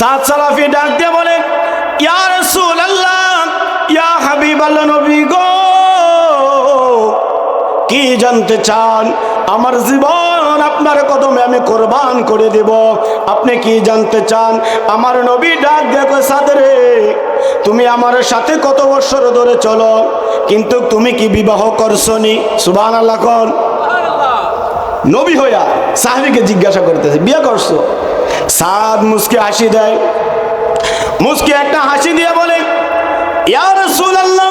সাদ সালাফি ডাক দিয়ে বলে, ইয়া রাসূলুল্লাহ, ইয়া হাবিবাল্লাহ, নবী গো, কি জানতে চান? আমার জীবন আপনার কদমে আমি কোরবান করে দেব, আপনি কি জানতে চান? আমার নবী ডাক দেখো, সাদ রে, তুমি আমার সাথে কত বছর ধরে চলো, কিন্তু তুমি কি বিবাহ করছনি? সুবহানাল্লাহ কোন। নবী হইয়া সাহাবীকে জিজ্ঞাসা করতেছে, বিয়ে করছো? সাদ মুস্কি হাসি দেয়, মুস্কি একটা হাসি দিয়ে বলে, ইয়া রাসূলুল্লাহ,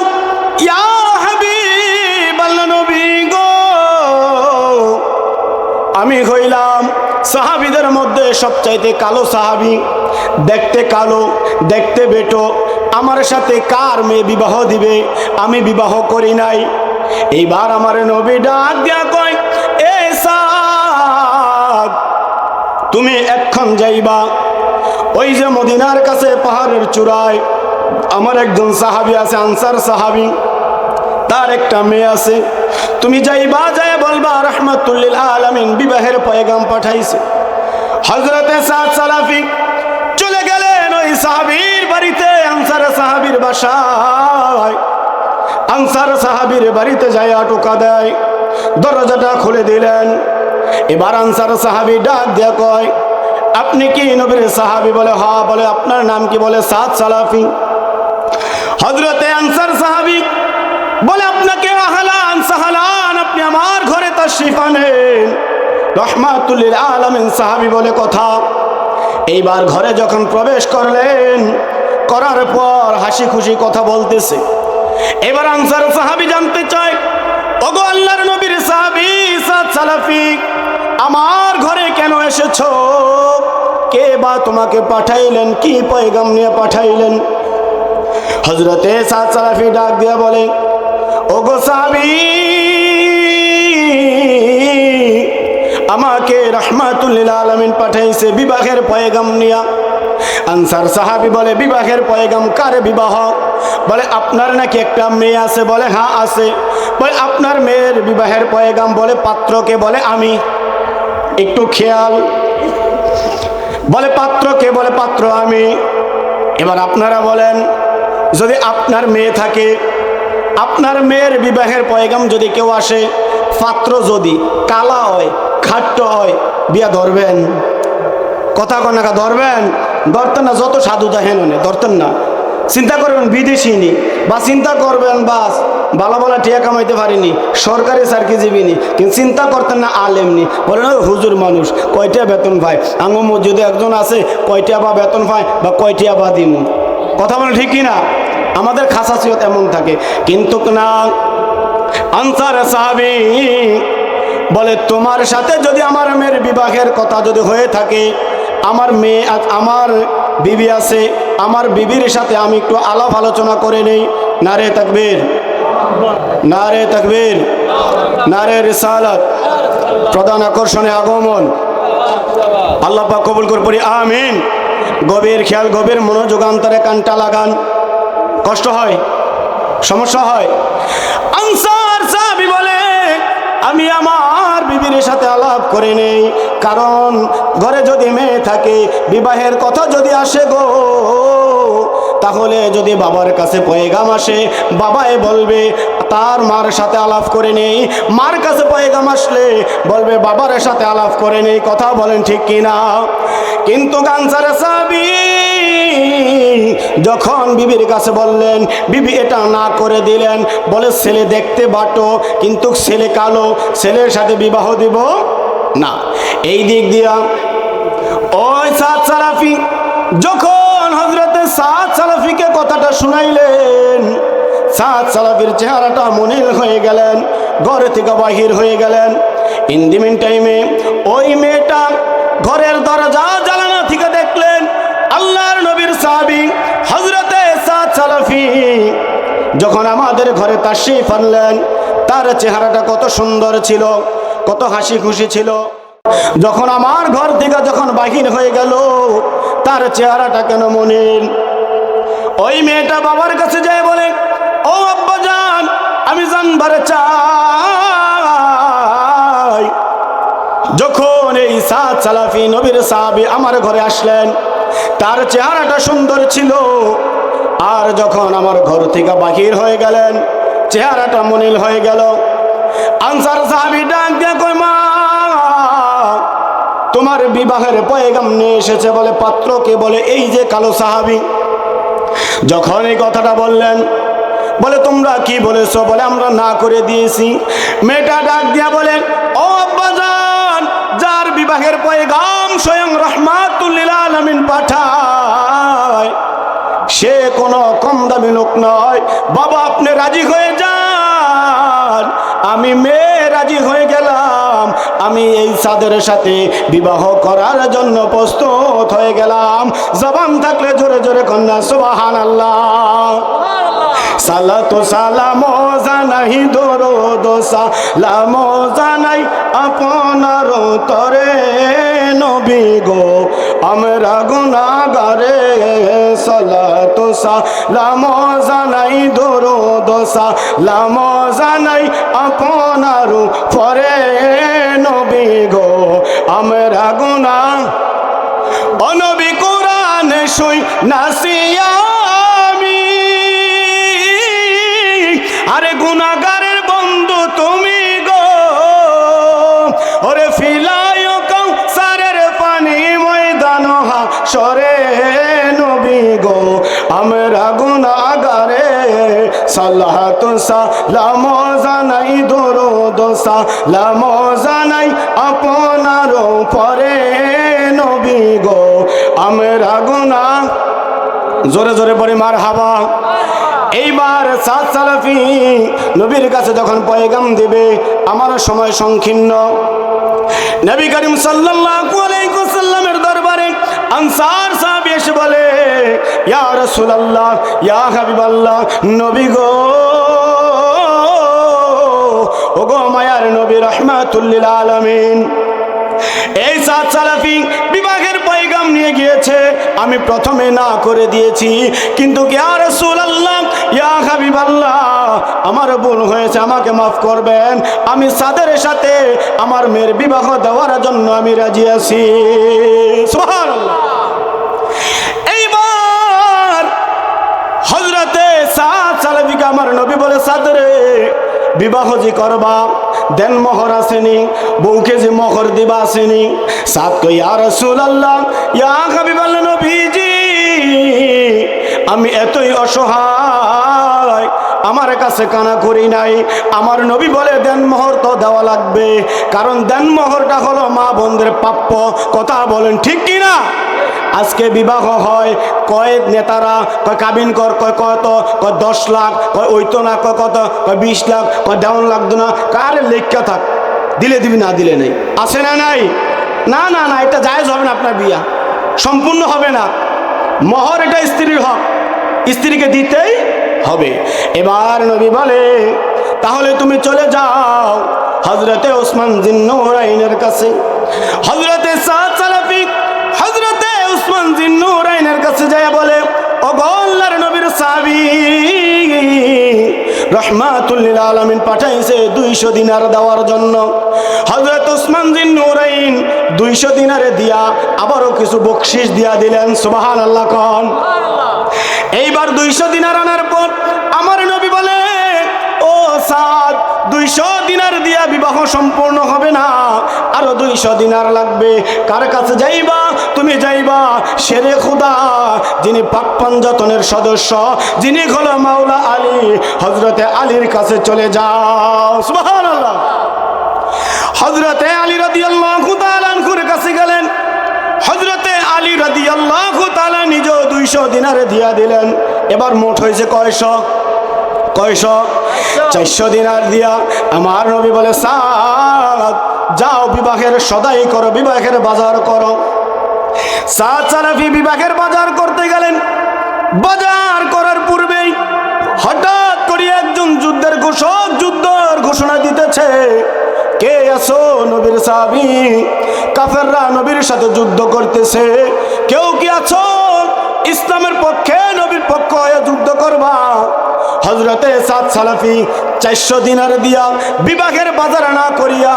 ইয়া হাবিবাল্লাহ, নবী গো, আমি হইলাম সাহাবীদের মধ্যে সবচাইতে কালো সাহাবী, দেখতে কালো, দেখতে বেটো। আমার সাথে কার মেয়ে বিবাহ দিবে? আমি বিবাহ করি নাই। এইবার আমার নবী ডাক দিয়া কয়, এ সাদ, তুমি এক্ষণ যাইবা, ওই যে মদিনার কাছে পাহাড়ের চূড়ায় আমার একজন সাহাবী আছে, আনসার সাহাবী, তার একটা মেয়ে আছে। তুমি যাইবা, যায় বলবা রাহমাতুল লিল আলামিন বিবাহের পয়গাম পাঠাইছে। হযরতে সাদ সালাফি চলে গেলেন ওই সাহাবীর বাড়িতে, আনসার সাহাবীর বাসায়। আনসার সাহাবীর বাড়িতে যায় টোকা দেয়, দরজাটা খুলে দিলেন। এবার আনসার সাহাবী ডাক দিয়া কয়, আপনি কি নবীর সাহাবী? বলে হ্যাঁ। বলে আপনার নাম কি? বলে সাদ সালাফি। হযরতে আনসার সাহাবী বলে, আপনাকে আহলান সাহলান, আপনি আমার ঘরে তাশরীফ আনেন। রাহমাতুল লিল আলামিন সাহাবী বলে কথা। এইবার ঘরে যখন প্রবেশ করলেন, করার পর হাসি খুশি কথা বলতেছে। এবার আনসার সাহাবী জানতে চায়, ওগো আল্লাহর নবীর সাহাবী সাদ সালাফি, আমার ঘরে কেন এসেছো? কে বা তোমাকে পাঠাইলেন? কি পয়গাম নিয়ে পাঠাইলেন? হযরতে সাদ সালাফি ডাক দিয়া বলে, ওগো সাহাবী, আমাকে রাহমাতুল লিল আলামিন পাঠাইছে বিবাহের পয়গাম নিয়া। আনসার সাহাবী বলে, বিবাহের পয়গাম? কার বিবাহ? বলে আপনার নাকি একটা মেয়ে আছে। বলে হ্যাঁ আছে। বলে আপনার মেয়ের বিবাহের পয়গাম? বলে পাত্রকে? বলে আমি। একটু খেয়াল। বলে পাত্রকে? বলে পাত্র আমি। এবার আপনারা বলেন, যদি আপনার মেয়ে থাকে, আপনার মেয়ের বিবাহের পয়গাম যদি কেউ আসে, পাত্র যদি কালা হয়, খাট্ট হয়, বিয়া ধরবেন? কথা কনাকা ধরবেন? ধরতেন না। যত সাধু দেখেন ধরতেন না। চিন্তা করবেন বিদেশি নি, বা চিন্তা করবেন বাস বালা বালা টিয়া কামাইতে পারিনি, সরকারি চাকরিজীবী নি, কিন্তু চিন্তা করতেন না আলেম নি। বলেন ওই হুজুর মানুষ কয়টা বেতন পায়, আঙ্গ মসজিদে একজন আছে, কয়টা বা বেতন পায় বা কয়টা বা দিমু। কথা বলে ঠিক কিনা? আমাদের খাসাসিয়ত এমন থাকে। কিন্তু না, আনসার সাহাবী বলে, তোমার সাথে যদি আমার মেয়ের বিবাহের কথা যদি হয়ে থাকে, আমার মেয়ে, আমার বিবি আছে, আমার বিবির সাথে আমি একটু আলাপ আলোচনা করে নেই। নারে তাকবীর, নারে তাকবীর, নারে রিসালাত। প্রধান আকর্ষণে আগমন। আল্লাহ পাক কবুল করে পড়ি আমিন। গভীর খেয়াল, গভীর মনোযোগ, অন্তরে কানটা লাগান। কষ্ট হয়, সমস্যা হয়। আনসার সাহাবী বলে, আমি আমার বিবির সাথে আলাপ করে নেই, কারণ ঘরে যদি মেয়ে থাকে, বিবাহের কথা যদি আসে গো, তাহলে যদি বাবার কাছে পয়গাম আসে, বাবাই বলবে তার মার সাথে আলাপ করে নেই, মার কাছে পয়গাম আসলে বলবে বাবার সাথে আলাপ করে নেই। কথা বলেন ঠিক কিনা? কিন্তু আনসার সাহাবী যখন বিবির কাছে বললেন, বিবি এটা না করে দিলেন। বলে ছেলে দেখতে বাটো, কিন্তু ছেলে কালো, ছেলের সাথে বিবাহ দিব না। এই দিক দিয়া ওই সাদ সালাফি যখন হযরতে সাদ সালাফিকে কথাটা শুনাইলেন, সাদ সালাফির চেহারাটা মলিন হয়ে গেলেন, ঘর থেকে বাহির হয়ে গেলেন। ইন দি মিন টাইমে ওই মেয়েটা ঘরের দরজা জানালা থেকে দেখলেন আল্লাহর নবীর সাহাবী হযরতে সাদ সালাফি যখন আমাদের ঘরে তাশরীফ আনলেন, তার চেহারাটা কত সুন্দর ছিল, কত হাসি খুশি ছিল। যখন আমার ঘর থেকে যখন বাহির হয়ে গেল, তার চেহারাটা কেন মলিন। ওই মেয়েটা বাবার কাছে যায় বলে, ও আব্বাজান, আমি জানবার চাই, যখন এই সাদ সালাফি নবীর সাহাবী আমার ঘরে আসলেন, তার চেহারাটা সুন্দর ছিল। আর যখন আমার ঘর থেকে বাহির হয়ে গেলেন, চেহারাটা মলিন হয়ে গেল। আনসার সাহাবী ডাক দিয়ে কয়, মা তোমার বিবাহের পয়গাম নিয়ে এসেছে। বলে পাত্রকে? বলে এই যে কালো সাহাবী। যখন এই কথাটা বললেন, বলে তোমরা কি বলেছো? বলে আমরা না করে দিয়েছি। মেয়েটা ডাক দিয়া বলে, ও আব্বাজান, যার বিবাহের পয়গাম স্বয়ং রাহমাতুল লিল আলামিন পাঠায়, সে কোনো কম দামি লোক নয়। বাবা আপনি রাজি হয়ে যান। আমি মেয়ে রাজি হয়ে গেলাম। আমি এই সাদের সাথে বিবাহ করার জন্য প্রস্তুত হয়ে গেলাম। জবান থাকলে জোরে জোরে কন্যা সুবহানাল্লাহ। সালাতু সালামো জানাই দরুদ সালামো জানাই আপনার তরে নবী গো আমরা গুনাহগারে। সালাতু সালামো জানাই দরুদ সালামো জানাই আপনার পরে নবী গো আমরা গুনাহ। ও নবী কোরআনে শুই নাসিয়া আরে গুনাহগারের বন্ধু তুমি গো। ওরে ফিলায় কাউসারের পানি ময়দান হাশরে নবী গো আমরা গুনাহগারে। সালাতু সালাম জানাই দরুদ সালাম জানাই আপনার পরে নবী গো আমরা গুনাহ। জোরে জোরে পড়ে মারহাবা। এইবার সাদ সালাফি নবীর কাছে যখন পয়গাম দিবে, আমার সময় সংকীর্ণ। নবী করিম সাল্লাল্লাহু আলাইহি ওয়াসাল্লামের দরবারে আনসার সাহাবী এসে বলে, ইয়া রাসূলুল্লাহ, ইয়া হাবিবাল্লাহ, নবী গো, ওগো মায়ার নবী রাহমাতুল লিল আলামিন। এই সাদ সালাফি বিবাহের পয়গাম নিয়ে গিয়েছে। আমি প্রথমে না করে দিয়েছি, কিন্তু ইয়া রাসূলুল্লাহ, ইয়া হাবিবাল্লাহ, আমার ভুল হয়েছে, আমাকে মাফ করবেন। আমি সাদের সাথে আমার মেয়ের বিবাহ দেওয়ার জন্য আমি রাজি আছি। সুবহানাল্লাহ। এইবার হযরতে সাদ সালাফিকে আমার নবী বলে, সাদরে বিবাহ যে করবা, দেন মোহর আসেনি, বউকে যে মোহর দিবা আসেনি। সাদ তো ইয়া রাসূলুল্লাহ, ইয়া হাবিবাল্লাহ, নবীজি আমি এতই অসহায়, আমার কাছে কানা করি নাই। আমার নবী বলে দেন মোহর তো দেওয়া লাগবে, কারণ দেন মোহরটা হলো মা বোনদের প্রাপ্য। কথা বলেন ঠিক কিনা? আজকে বিবাহ হয়, কয় নেতারা কয় কাবিন কর, কয় কত, কয় 10 লাখ, কয় ওইতো না, কয় কত, কয় 20 লাখ, কয় দেওয়ান লাগতো না। কার লেখা থাক, দিলে দিবি, না দিলে নেই। আছে না নাই? না না না, এটা জায়েজ হবে না, আপনার বিয়া সম্পূর্ণ হবে না। মোহর এটা স্ত্রীর হক, স্ত্রীকে দিতেই হবে। এবার নবী বলে, তাহলে তুমি চলে যাও হযরতে ওসমান জিন্নুরাইনের কাছে। হযরতে সাদ সালাফি হযরতে ওসমান জিন্নুরাইনের কাছে যায় বলে, ও আল্লাহর নবীর সাহাবী রাহমাতুল লিল আলামিন পাঠাইছে 200 দিনার দেওয়ার জন্য। হযরত ওসমান জিন্নুরাইন 200 দিনারে দিয়া আবারও কিছু বকশিশ দিয়া দিলেন। সুবহানাল্লাহ কোন। এইবার 200 দিনার আনার পর আমার নবী বলে, ও সাদ, 200 দিনার দিয়া বিবাহ সম্পূর্ণ হবে না, আরো 200 দিনার লাগবে। কার কাছে যাইবা? তুমি যাইবা শেরে খুদা, যিনি পাক পাঞ্জাতনের সদস্য, যিনি হলো মাওলা আলী, হযরতে আলীর কাছে চলে যাও। সুবহানাল্লাহ। হযরতে আলী রাদিয়াল্লাহু তাআলা আনহুর কাছে গেলেন। হযরতে আলী রাদিয়াল্লাহু তাআলা নিজে 200 দিনারে দিয়া দিলেন। এবার মোট হয়েছে কয়শো? 400 দিনার দিয়া আমার নবী বলে, সাদ যাও বিবাহের সদাই করো, বিবাহের বাজার করো। সাদ সালাফি বিবাহের বাজার করতে গেলেন। বাজার করার পূর্বেই হঠাৎ করে একজন যুদ্ধের ঘোষক যুদ্ধের ঘোষণা দিতেছে। কে আছো? নবীর সাহাবী। কাফেররা নবীর সাথে যুদ্ধ করতেছে। কেউ কি আছো ইসলামের পক্ষে, নবীর পক্ষ হয়ে যুদ্ধ করবা? হযরতে সাদ সালাফি 400 দিনার দিয়া বিবাহের বাজার না করিয়া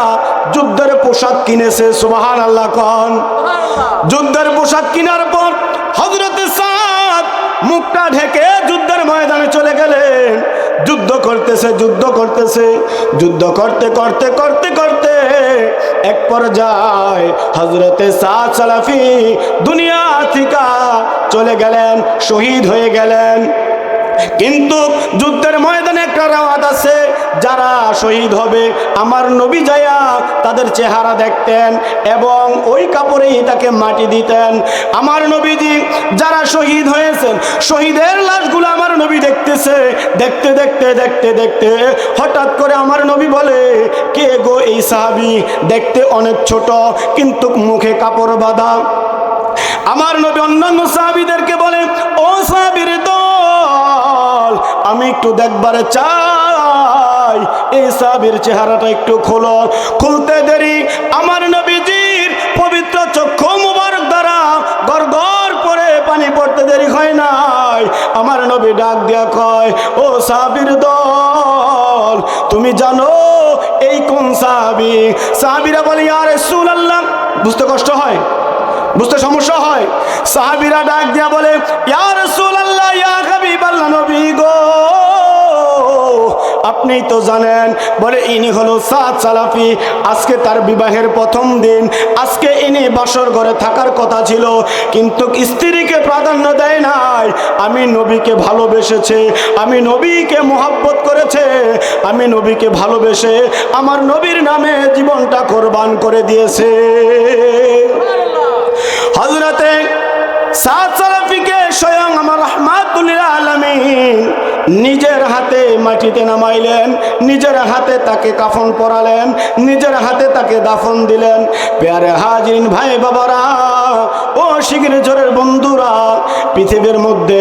যুদ্ধের পোশাক কিনেছে। সুবহানাল্লাহ কোন। যুদ্ধের পোশাক কেনার পর হযরত সাদ মুখটা ঢেকে যুদ্ধের ময়দানে চলে গেলেন। যুদ্ধ করতেছে যুদ্ধ করতে করতে করতে করতে এক পর্যায়ে হযরতে সাদ সালাফি দুনিয়া থেকে চলে গেলেন, শহীদ হয়ে গেলেন। কিন্তু যুদ্ধের ময়দানে একটা রাওয়াত আছে, যারা শহীদ হবে আমার নবী যায়া তাদের চেহারা দেখতেন এবং ওই কাপড়েই তাকে মাটি দিতেন। আমার নবীজি যারা শহীদ হয়েছেন শহীদের লাশগুলো আমার নবী দেখতেছে। দেখতে দেখতে দেখতে দেখতে হঠাৎ করে আমার নবী বলে, কে গো এই সাহাবী? দেখতে অনেক ছোট কিন্তু মুখে কাপড় বাঁধা। আমার নবী অন্যান্য সাহাবীদেরকে বলে, ও সাহাবীর দল, আমি একটু দেখবারে চাই, এই সাহাবীর চেহারাটা একটু খোলো। খুলতে দেরি আমার নবীজির পবিত্র চক্ষু মুবারক দ্বারা গড়গড় করে পানি পড়তে দেরি হয় নাই। আমার নবী ডাক দিয়া কয়, ও সাহাবীর দল, তুমি জানো এই কোন সাহাবী? সাহাবীরা বলে, ইয়া রাসূলুল্লাহ। বুঝতে কষ্ট হয়, বুঝতে সমস্যা হয়। সাহাবীরা ডাক দিয়া বলে, ইয়া রাসূলুল্লাহ, ইয়া হাবিবাল্লাহ, নবী গো, আপনি তো জানেন। বলে, ইনি হলো সাদ সালাফি। আজকে তার বিবাহের প্রথম দিন। আজকে ইনি বাসর ঘরে থাকার কথা ছিল কিন্তু স্ত্রীকে প্রাধান্য দেয় নাই। আমি নবীকে ভালোবেসেছে, আমি নবীকে মোহাব্বত করেছে, আমি নবীকে ভালোবেসে আমার নবীর নামে জীবনটা কোরবান করে দিয়েছে। হযরতে সাদ সালাফিকে স্বয়ং আমার রাহমাতুল লিল আলামিন নিজের হাতে মাটিতে নামাইলেন, নিজের হাতে তাকে কাফন পরালেন, নিজের হাতে তাকে দাফন দিলেন। প্যারে হাজিরিন, ভাই বাবারা, ও শিগগিরের বন্ধুরা, পৃথিবীর মধ্যে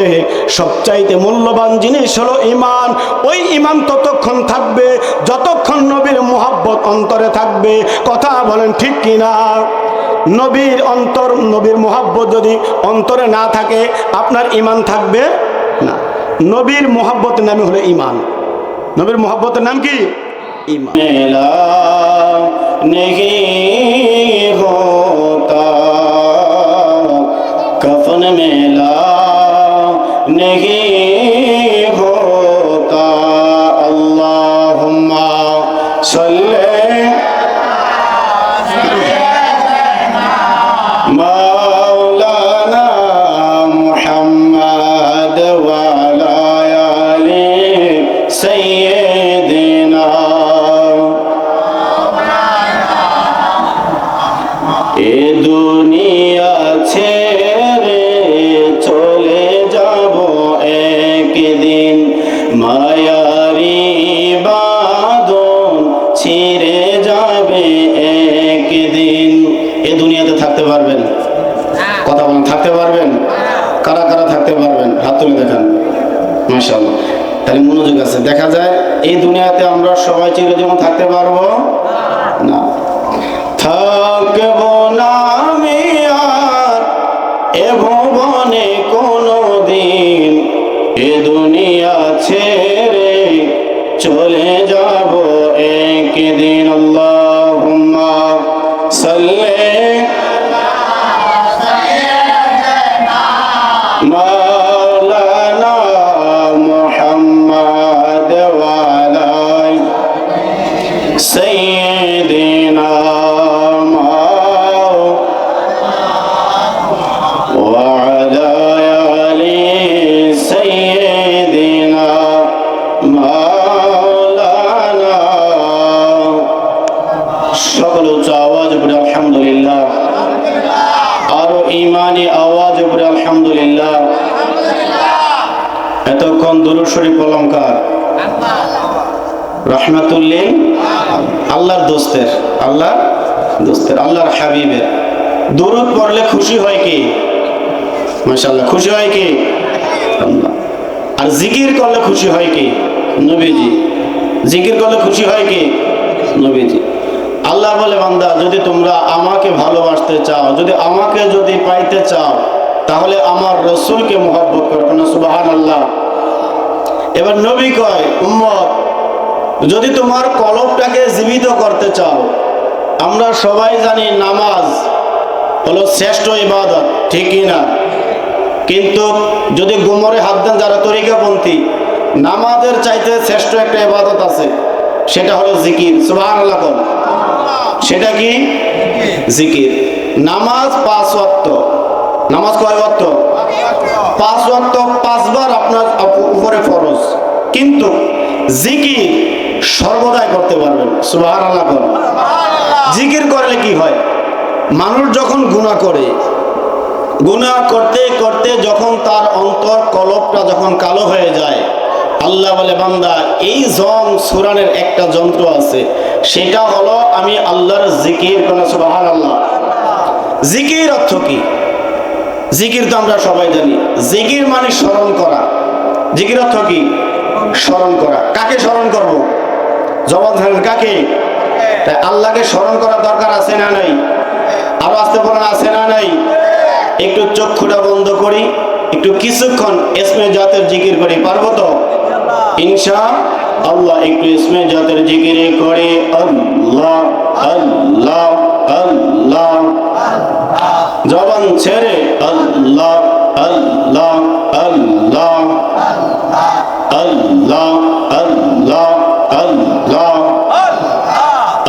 সবচাইতে মূল্যবান জিনিস হলো ঈমান। ওই ঈমান ততক্ষণ থাকবে যতক্ষণ নবীর মুহাব্বত অন্তরে থাকবে। কথা বলেন ঠিক কিনা? নবীর অন্তর, নবীর মুহাব্বত যদি অন্তরে না থাকে আপনার ঈমান থাকবে না। নবীর মুহাব্বতের নামই হলো ঈমান। নবীর মুহাব্বতের নাম কি? ঈমান। মেলা नहीं होता कफन मेला नहीं होता अल्लाहुम्मा सल्ले मौलाना मुहम्मद वाला आले सय्यदना। ए दुनिया ছেড়ে চলে যাব একদিন, মায়ারি বাঁধন ছিঁড়ে যাবে একদিন। এই দুনিয়াতে থাকতে পারবেন? কথা বলেন, থাকতে পারবেন? কারা কারা থাকতে পারবেন? হাত তুলে দেখান। মাশাআল্লাহ। তাহলে মনোযোগ আছে। দেখা যায় এই দুনিয়াতে আমরা সবাই চিরজীবন থাকতে পারবো না। থাকবো না আমি আর এ ভুবনে কোনো দিন, এ দুনিয়া ছেড়ে চলে যাব একদিন। আল্লাহুম্মা সাল্লি মাওলানা মুহাম্মদ ওয়ালা সাইয়্যিদিনা وعلى آل سيدنا مولانا। সকল উচ্চ আওয়াজ পড়ে আলহামদুলিল্লাহ, আরো ঈমানি আওয়াজ পড়ে আলহামদুলিল্লাহ। এতক্ষণ দুরূদ শরীফ পড়লাম কার? রাহমাতুল লিল আল্লাহর দোস্তের, আল্লাহর দোস্তের, আল্লাহর হাবিবের। দুরূদ পড়লে খুশি হয় কি? মাশাআল্লাহ। খুশি হয় কি? আল্লাহ। আর জিকির করলে খুশি হয় কি? নবীজি। জিকির করলে খুশি হয় কি? নবীজি। আল্লাহ বলে, বান্দা যদি তোমরা আমাকে ভালোবাসতে চাও, যদি আমাকে যদি পাইতে চাও, তাহলে আমার রাসূলকে মুহাব্বত করো। না সুবহানাল্লাহ। এবার নবী কয়, উম্মত যদি তোমার কলবটাকে জীবিত করতে চাও, আমরা সবাই জানি নামাজ হলো শ্রেষ্ঠ ইবাদত, ঠিক কি না? কিন্তু যদি গোমরে হাত দেন যারা তরিকাপন্থী, নামাজের চাইতে শ্রেষ্ঠ একটা ইবাদত আছে, সেটা হলো জিকির। সুবহানাল্লাহ। সেটা কি? জিকির। নামাজ 5 ওয়াক্ত। নামাজ কয় ওয়াক্ত? 5 ওয়াক্ত, 5 বার আপনার উপরে ফরজ। কিন্তু জিকির সর্বদাই করতে পারবেন। সুবহানাল্লাহ। জিকির করলে কি হয়? মানুষ যখন গুনাহ করে, গুনাহ করতে করতে যখন তার অন্তর কলবটা যখন কালো হয়ে যায়, আল্লাহ বলে বান্দা এই জং সুরানের একটা যন্ত্র আছে, সেটা হলো আমি আল্লাহর জিকির করা। সুবহানাল্লাহ। জিকির অর্থ কি? জিকির তো আমরা সবাই জানি। জিকির মানে স্মরণ করা। জিকির অর্থ কি? স্মরণ করা। কাকে স্মরণ করব? জবাব ধরেন, কাকে? তাই আল্লাহকে স্মরণ করার দরকার আছে না নাই? আরো আসতে বলেন, আছে না নাই? একটু চক্ষুটা বন্ধ করি, একটু কিছুক্ষণ ইসমে জাতের জিকির করি, পারবো তো? ইনশাআল্লাহ। একটু ইসমে জাতের জিকির করে আল্লাহ আল্লাহ আল্লাহ, জবান ছেড়ে আল্লাহ আল্লাহ আল্লাহ আল্লাহ আল্লাহ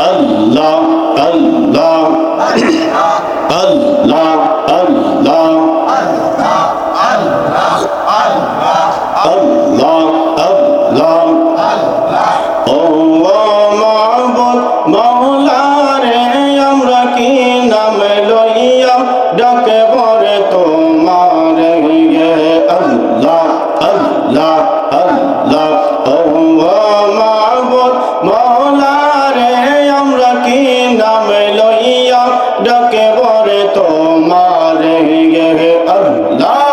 আল্লাহ আল্লাহ আল্লাহ আল্লাহ আল্লাহ আল্লাহ আল্লাহ। ও মাবুদ মাওলা রে, আমরা কি নাম লইয়া ডাকে বরে তোমার গে আল্লাহ আল্লাহ আল্লাহ। ও মাবুদ মাওলা রে, আমরা কি নাম লইয়া ডাকে বরে তোমার গে আল্লাহ।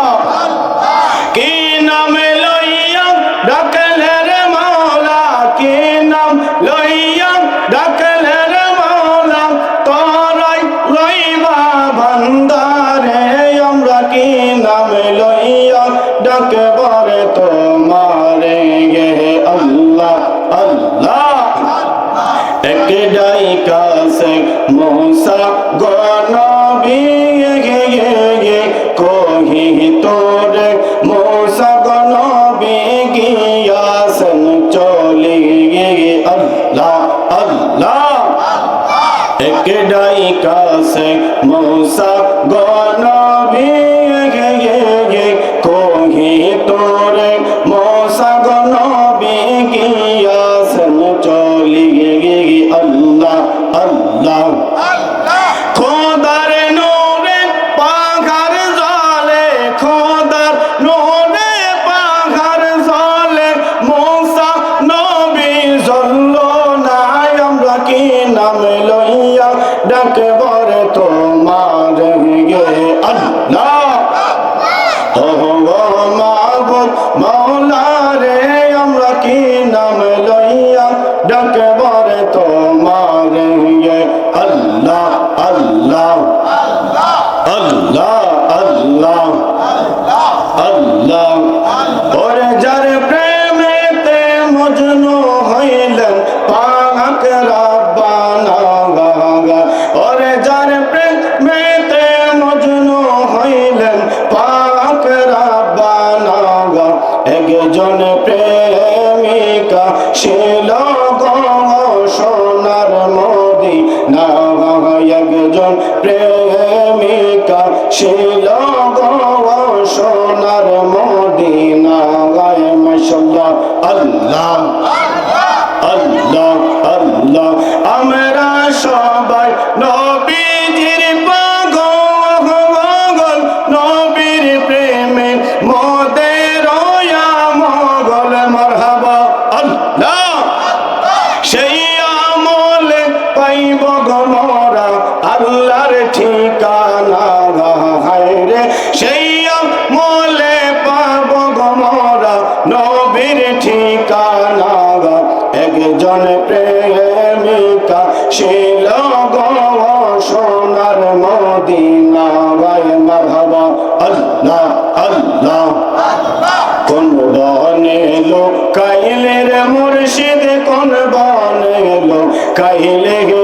কি নাম লইয়া ডাকলে রে মাওলা, কি নাম লইয়া ডাকলে রে মাওলা, তোরাই রইবা ভান্ডারে, আমরা কি নাম লইয়া ডাকে বরে তোমারে গে আল্লাহ আল্লাহ। এক ডাইকাছে মুসা গনবী গে গে গে, কহি তোরে মুসা গনবী গিয়াছেন চলি গে আল্লাহ আল্লাহ। এক ডাইকাছে মুসা গনবী গে গে গে, কহি তোরে মুসা গনবী গিয়াছেন চলি গে আল্লাহ আল্লাহ। খোদার নূরে পাখার জলে, খোদার নূরে পাখার জলে, মুসা নবী জ্বললো না, আমরা কি নাম লইয়া ডাকে বরে তোমার গে আল্লাহ। ও মাবুদ মাওলা রে, আমরা কি নাম লইয়া ডাকে বরে তোমার গে আল্লাহ আল্লাহ আল্লাহ আল্লাহ আল্লাহ। ওরে যার প্রেমেতে মজনু হইলেন পাক রব্বানা, ওরে যার প্রেমেতে মজনু হইলেন পাক রব্বানা, একজন প্রেমিকা ছিল গো সোনার মদিনা, একজন প্রেমিকা ছিল গো সোনার মদিনা। মাশাআল্লাহ আল্লাহ আল্লাহ আল্লাহ। আমরা সবাই নবীজির পাগল, নবীর প্রেমে মোদের মগল, মারহাবা আল্লাহ। সেই আমলে পাইব গো মোরা আল্লাহর ঠিকানা, হায়রে সেই আমলে পাব গো মোরা নবীর ঠিকানা। একজন প্রেমিকা ছিল গো সোনার মদিনা, মারহাবা আল্লাহ আল্লাহ। কোন বনে লোকাইলে রে মুর্শিদ, কোন বনে লোকাইলে গে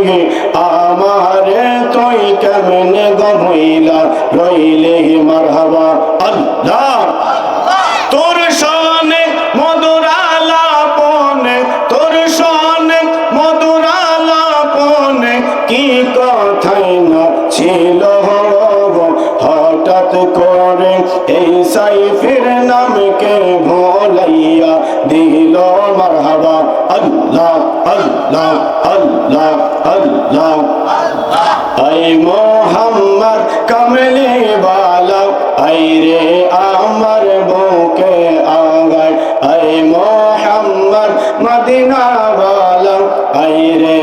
গে, আমারে তুই কেমনে গভইলা রইলে, মারহাবা সাইফের নামকে ভোলাইয়া দিল মারহাবা আল্লাহ আল্লাহ আল্লাহ আল্লাহ আই মোহাম্মদ কামলি ওয়ালা আই রে আমার বুকে আগায় আই মোহাম্মদ মদিনা ওয়ালা আই রে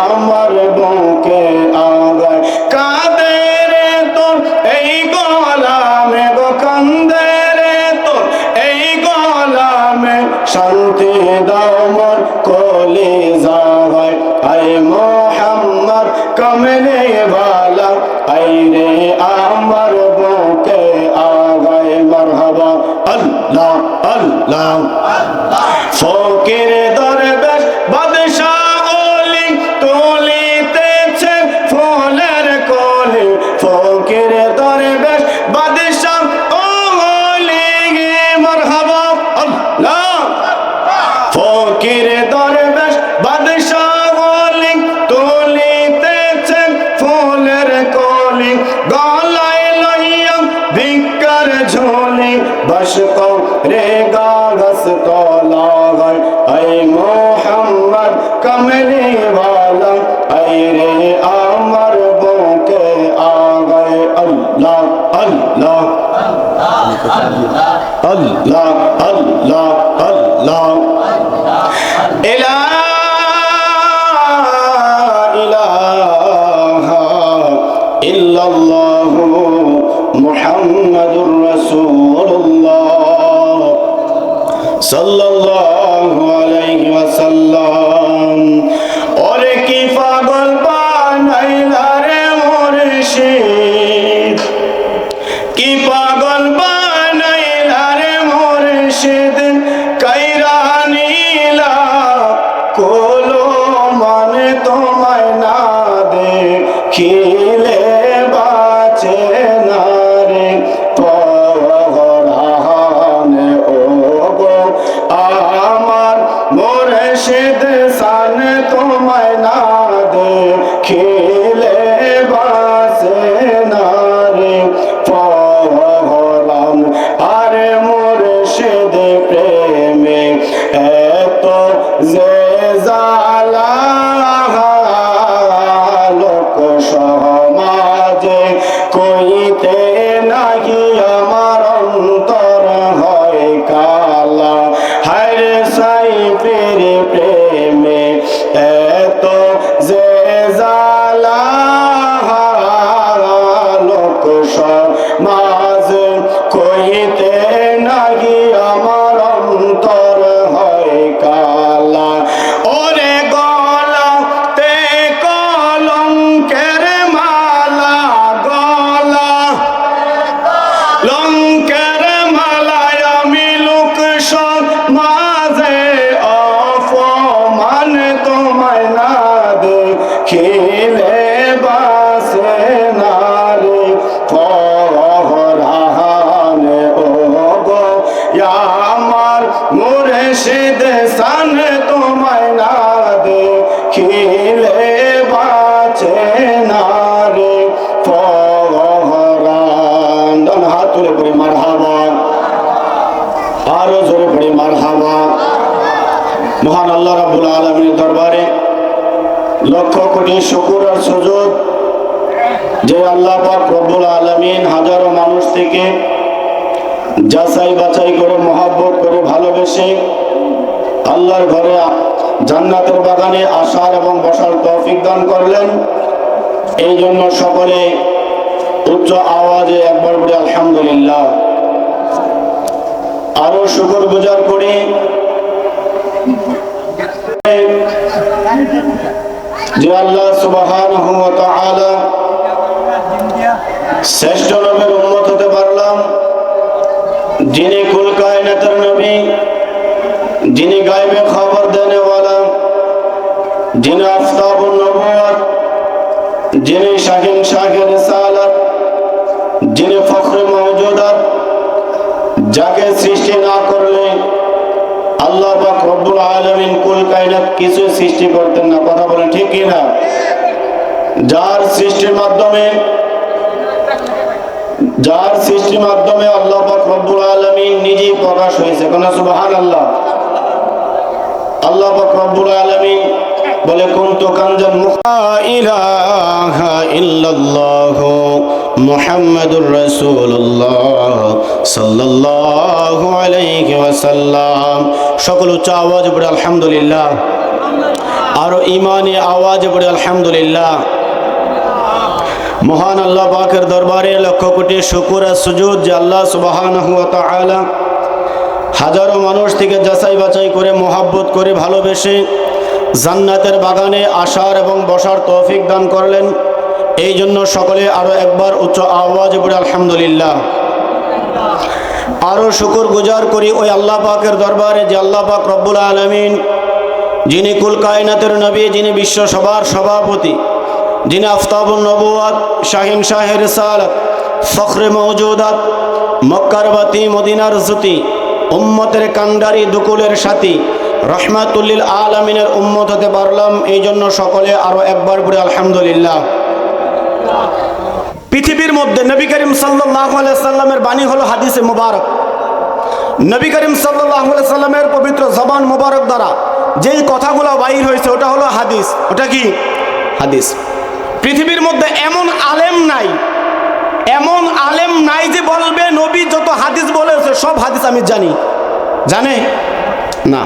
আমার বুকে আগায় কাঁদে রে তোর এই গোলামে গো কান্দে রে তোর এই গোলামে শান্তি দাও মোর কলিজা হয় আই মোহাম্মদ কামলি ওয়ালা আই রে আমার বুকে আগায় মারহাবা আল্লাহ আল্লাহ ফকির দরবেশ বাদশাহ ওলি তুলিতেছে ফুলের কলি ফকির দরবেশ বাদশাহ ওলি মারহাবা আল্লাহ ফকির দরবেশ বাদশাহ ওলি তুলিতেছে ফুলের কলি গলায় লইয়া ভিক্ষার ঝোলি বস রে গাছ তলায় আই মোহাম্মদ কামলি ওয়ালা আই রে আমার বুকে আগায় আল্লাহ আল্লাহ আল্লাহ আল্লাহ আল্লাহ ইলা ইলাহা ইল্লাল্লাহু মুহাম্মাদুর রাসূলুল্লাহ সাল্লাল্লাহু আলাইহি ওয়াসাল্লাম ওরে কি পাগল বানাইলা রে মুর্শিদ কি পাগল বানাইলা রে মুর্শিদ কাইরা নীলা কোলো মানে তোমায় না দেখিলে বাঁচে না রে পরানে ও গো আমার মুর্শিদ সান তোমায় না দেখিলে বাঁচে না রে পরান আরে মুর্শিদ প্রেমে এত যে জালা লোক সমাজে কইতে নাহি আমার অন্তর হয় কালা হায় সাইফের প্রেমে এত যে জালা লোক সমাজে কইতে নাহি আমার অন্তর হয় কালা ওরে গলাতে কলঙ্কের মালা গলা লঙ্কের মালায় আমি লোক সমাজে অপমান তোমায় না দেখিলে বাসে না রে পরানে ও গো আমার মুর্শিদ সান তোমায় না দেখিলে বাঁচে না রে পরান হাত তুলে পড়ে মারহাবা আরো জোরে পড়ে মারহাবা মহান আল্লাহ রাব্বুল আলামিনের দরবারে লক্ষ কোটি শুকর আর সুজুদ যে আল্লাহ পাক রব্বুল আলামিন হাজারো মানুষ থেকে যাচাই বাছাই করে মহব্বত করে ভালোবেসে আল্লাহর ঘরে জান্নাতের বাগানে আসার এবং বসার তৌফিক দান করলেন এই জন্য সকলে উচ্চ আওয়াজে একবার বলে আলহামদুলিল্লাহ আরো শুকর গুজার করি যে আল্লাহ সুবহানাহু ওয়া তাআলা শ্রেষ্ঠ নবীর উম্মত হতে পারলাম যিনি কুল কায়নাতের নবী যিনি গায়বে খবর দেনে ওয়ালা যিনি আফতাবুন নবুয়ত যিনি শাহিন শাহে রিসালাত যিনি ফখরে মওজুদাত যাকে সৃষ্টি না করলে আল্লাহ পাক রব্বুল আলামিন কুল কায়নাত কিছু সৃষ্টি করতেন না কথা বলেন ঠিক কি না যার সৃষ্টির মাধ্যমে যার সৃষ্টির মাধ্যমে আল্লাহ পাক রব্বুল আলামিন নিজেই প্রকাশ হয়েছে। কোন সুবহানাল্লাহ। আল্লাহ পাক রব্বুল আলামিন বলে কুনতু কানজান লা ইলাহা ইল্লাল্লাহ মুহাম্মাদুর রাসূলুল্লাহ সাল্লাল্লাহু আলাইহি ওয়াসাল্লাম। সকল উচ্চ আওয়াজে পড়ে আলহামদুলিল্লাহ। আর ঈমানে আওয়াজে পড়ে আলহামদুলিল্লাহ। মহান আল্লাহ পাকের দরবারে লক্ষ কোটি শুকর আর সুজুদ যে আল্লাহ সুবহানাহু ওয়া তাআলা হাজারো মানুষ থেকে যাচাই বাছাই করে মোহাব্বত করে ভালোবেসে জান্নাতের বাগানে আসার এবং বসার তৌফিক দান করলেন। এই জন্য সকলে আরো একবার উচ্চ আওয়াজে পড়ে আলহামদুলিল্লাহ। আরো শুকর গুজার করি ওই আল্লাহ পাকের দরবারে যে আল্লাহ পাক রব্বুল আলামিন, যিনি কুল কায়নাতের নবী, যিনি বিশ্ব সবার সভাপতি, যিনি আফতাবুন নবুয়াত, শাহিন শাহে রিসালাত, ফখরে মওজুদাত, মক্কার বাতি, মদিনার জ্যোতি, উম্মতের কান্ডারি, দুকুলের সাথী, রহমাতুল্লিল আলামিনের উম্মত হতে পারলাম। এই জন্য সকলে আরো একবার পড়ে আলহামদুলিল্লাহ। পৃথিবীর মধ্যে নবী করিম সাল্লাল্লাহু আলাইহি সাল্লামের বাণী হলো হাদিসে মুবারক। নবী করিম সাল্লাল্লাহু আলাইহি সাল্লামের পবিত্র জবান মুবারক দ্বারা যেই কথাগুলো বাইর হয়েছে ওটা হলো হাদিস। ওটা কি? হাদিস। পৃথিবীর মধ্যে এমন আলেম নাই যে বলবে নবী যত হাদিস বলেছে সব হাদিস আমি জানি। জানে না।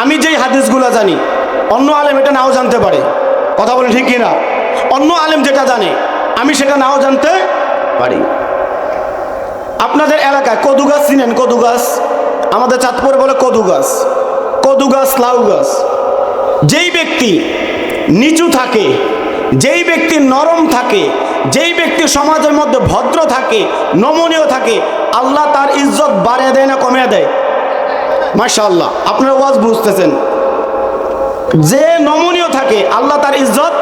আমি যেই হাদিসগুলো জানি অন্য আলেম এটা নাও জানতে পারে। কথা বলে ঠিক কিনা? অন্য আলেম যেটা জানে আমি সেটা নাও জানতে পারি। আপনাদের এলাকায় কদু গাছ চিনেন? কদু গাছ আমাদের চাঁদপুরে বলে কদু গাছ। কদু গাছ, লাউ গাছ। যেই ব্যক্তি নিচু থাকে, যেই ব্যক্তি নরম থাকে, যেই ব্যক্তি সমাজের মধ্যে ভদ্র থাকে, নমনীয় থাকে, আল্লাহ তার ইজ্জত বাড়িয়ে দেয় না কমিয়ে দেয়? মাশাআল্লাহ, আপনারা ওয়াজ বুঝতেছেন। যে নমনীয় থাকে আল্লাহ তার ইজ্জত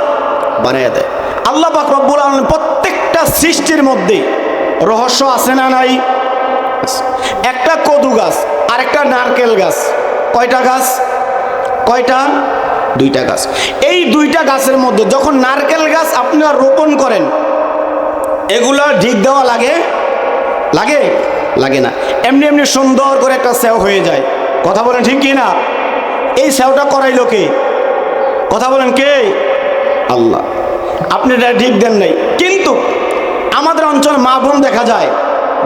বাড়িয়ে দেয়। আল্লাহ পাক রব্বুল আলামিন প্রত্যেকটা সৃষ্টির মধ্যে রহস্য আছে না নাই? একটা কদু গাছ আর একটা নারকেল গাছ। কয়টা গাছ? কয়টা? দুইটা গাছ। এই দুইটা গাছের মধ্যে যখন নারকেল গাছ আপনারা রোপণ করেন, এগুলা ঢিক দেওয়া লাগে? লাগে? লাগে না। এমনি এমনি সুন্দর করে একটা সেও হয়ে যায়। কথা বলেন ঠিক কি না? এই সেওটা করাইলো কে? কথা বলেন কে? আল্লাহ। আপনি এটা ঢিক দেন নাই। কিন্তু আমাদের অঞ্চল মা বোন দেখা যায়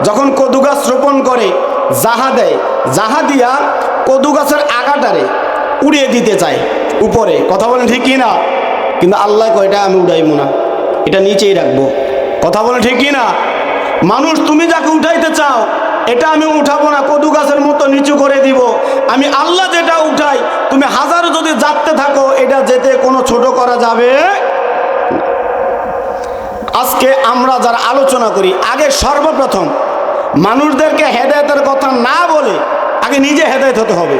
যখন কদু গাছ রোপণ করে জাহা দেয়, জাহা দিয়া কদু গাছের আগাটারে উড়িয়ে দিতে চায় উপরে। কথা বলেন ঠিক কি না? কিন্তু আল্লাহ কয় এটা আমি উড়াইবো না, এটা নিচেই রাখবো। কথা বলেন ঠিক কি না? মানুষ তুমি যাকে উঠাইতে চাও এটা আমি উঠাবো না, কদু গাছের মতো নিচু করে দিব। আমি আল্লাহ যেটা উঠাই তুমি হাজারো যদি যাতে থাকো এটা যেতে কোনো ছোট করা যাবে। আজকে আমরা যারা আলোচনা করি আগে সর্বপ্রথম মানুষদেরকে হেদায়েতের কথা না বলে আগে নিজে হেদায়েত হতে হবে।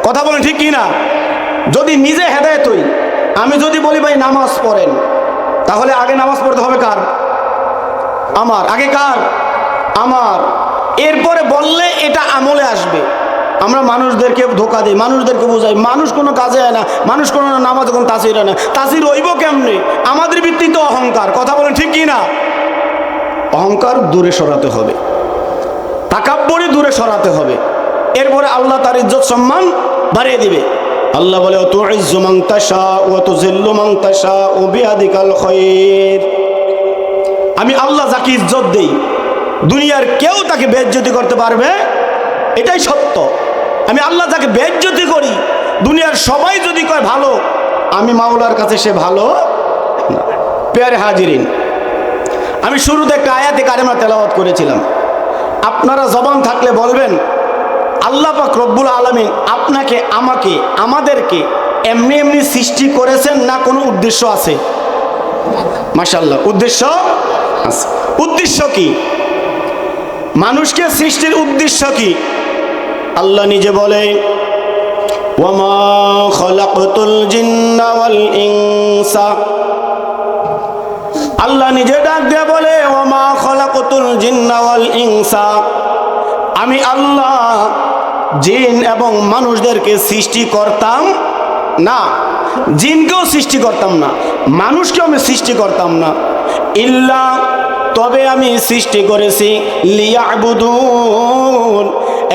কথা বলেন ঠিক কি না? যদি নিজে হেদায়েত হই, আমি যদি বলি ভাই নামাজ পড়েন, তাহলে আগে নামাজ পড়তে হবে কার? আমার। আগে কার? আমার। এরপরে বললে এটা আমলে আসবে। আমরা মানুষদেরকে ধোকা দিই, মানুষদেরকে বোঝাই, মানুষ কোনো কাজে হয় না, মানুষ কোনো নামাজ কোনো তাসির হয় না। তাসির হইব কেমনে? আমাদের ভিত্তিতে অহংকার। কথা বলেন ঠিক কি না? অহংকার দূরে সরাতে হবে, তাকাব্বুরি দূরে সরাতে হবে। এরপরে আল্লাহ তার ইজ্জত সম্মান বাড়িয়ে দিবে। আল্লাহ বলে তুইজ্জু মান তাশা ওয়া তুযিল্লু মান তাশা ওয়া বিয়াদিকাল খায়র। আমি আল্লাহ যাকে ইজ্জত দেই দুনিয়ার কেউ তাকে বেইজ্জতি করতে পারবে, এটাই সত্য। আমি আল্লাহ যাকে বেইজ্জতি করি দুনিয়ার সবাই যদি কয় ভালো, আমি মাওলার কাছে সে ভালো না। প্যারে হাজিরিন, আমি শুরুতে একটা আয়াতে কারিমা তেলাওয়াত করেছিলাম। আপনারা জবান থাকলে বলবেন আল্লাহ পাক রব্বুল আলামিন আপনাকে, আমাকে, আমাদেরকে এমনি এমনি সৃষ্টি করেছেন না কোনো উদ্দেশ্য আছে? মাশাআল্লাহ, উদ্দেশ্য আছে। উদ্দেশ্য কি? মানুষকে সৃষ্টির উদ্দেশ্য কি? আল্লাহ নিজে বলে ওয়ামা খালাকতুল জিন্না ওয়াল ইনসা। আল্লাহ নিজে ডাক দিয়ে বলে ওয়ামা খালাকতুল জিন্না ওয়াল ইনসা, আমি আল্লাহ জিন এবং মানুষদেরকে সৃষ্টি করতাম না, জিনকেও সৃষ্টি করতাম না, মানুষকেও আমি সৃষ্টি করতাম না। ইল্লা, তবে আমি সৃষ্টি করেছি লিয়াবুদুন,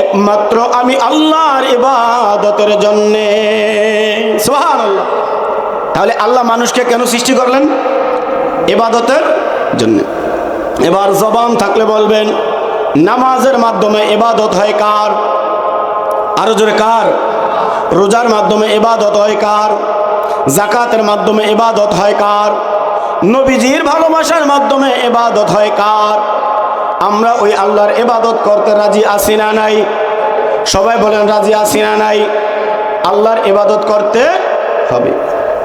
একমাত্র আমি আল্লাহর ইবাদতের জন্যে। সুবহানাল্লাহ। তাহলে আল্লাহ মানুষকে কেন সৃষ্টি করলেন? ইবাদতের জন্য। এবার জবান থাকলে বলবেন, নামাজের মাধ্যমে ইবাদত হয় কার? আরো জোরে কার? রোজার মাধ্যমে ইবাদত হয় কার? যাকাতের মাধ্যমে ইবাদত হয় কার? নবীজির ভালোবাসার মাধ্যমে ইবাদত হয় কার? আমরা ওই আল্লাহর ইবাদত করতে রাজি আছি না নাই? সবাই বলেন রাজি আছি না নাই? আল্লাহর ইবাদত করতে হবে,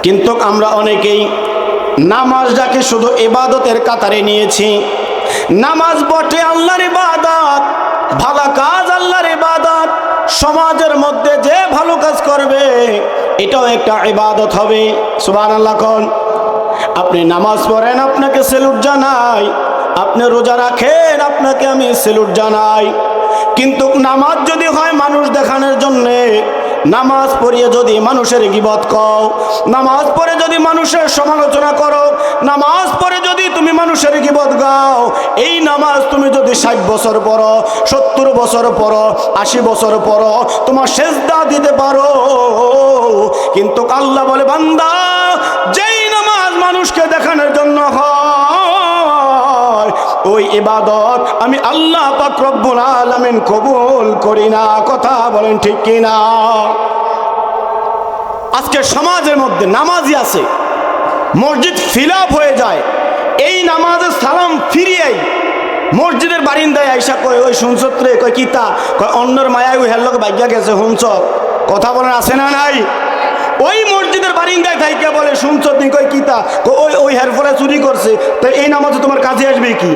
কিন্তু আমরা অনেকেই নামাজটাকে শুধু ইবাদতের কাতারে নিয়েছি। নামাজ বটে আল্লাহর ইবাদত, ভালো কাজ আল্লাহর ইবাদত। সমাজের মধ্যে যে ভালো কাজ করবে এটাও একটা ইবাদত হবে। সুবহানাল্লাহ কোন? আপনি নামাজ পড়েন, আপনাকে স্যালুট জানাই। আপনি রোজা রাখেন, আপনাকে আমি স্যালুট জানাই। কিন্তু নামাজ যদি হয় মানুষ দেখানোর জন্যে, নামাজ পড়িয়ে যদি মানুষের গীবত কও, নামাজ পড়ে যদি মানুষের সমালোচনা করো, নামাজ পড়ে যদি তুমি মানুষের গীবত গাও, এই নামাজ তুমি যদি 60 বছর পড়ো, 70 বছর পড়ো, 80 বছর পড়ো, তোমার সেজদা দিতে পারো। কিন্তু আল্লাহ বলে, বান্দা, যেই নামাজ মানুষকে দেখানোর জন্য হয়, ওই ইবাদত আমি আল্লাহ পাক রব্বুল আলামিন কবুল করি না। কথা বলেন ঠিক কি না? আজকে সমাজের মধ্যে নামাজি আছে, মসজিদ ফিল আপ হয়ে যায়, এই নামাজের সালাম ফিরিয়েই মসজিদের বারিন্দায় আইসা কয়, ওই শুনছত রে? কয় কিতা? কয় অন্যর মায়ায় ওই হের লোক ভাগ্যা গেছে, শুনছ? কথা বলেন আছে না নাই? ওই মসজিদের বারিন্দায় থাইকে বলে, শুনছ তুমি? কয় কিতা? ওই ওই হের ফলে চুরি করছে, তাই এই নামাজে তোমার কাজে আসবে কি?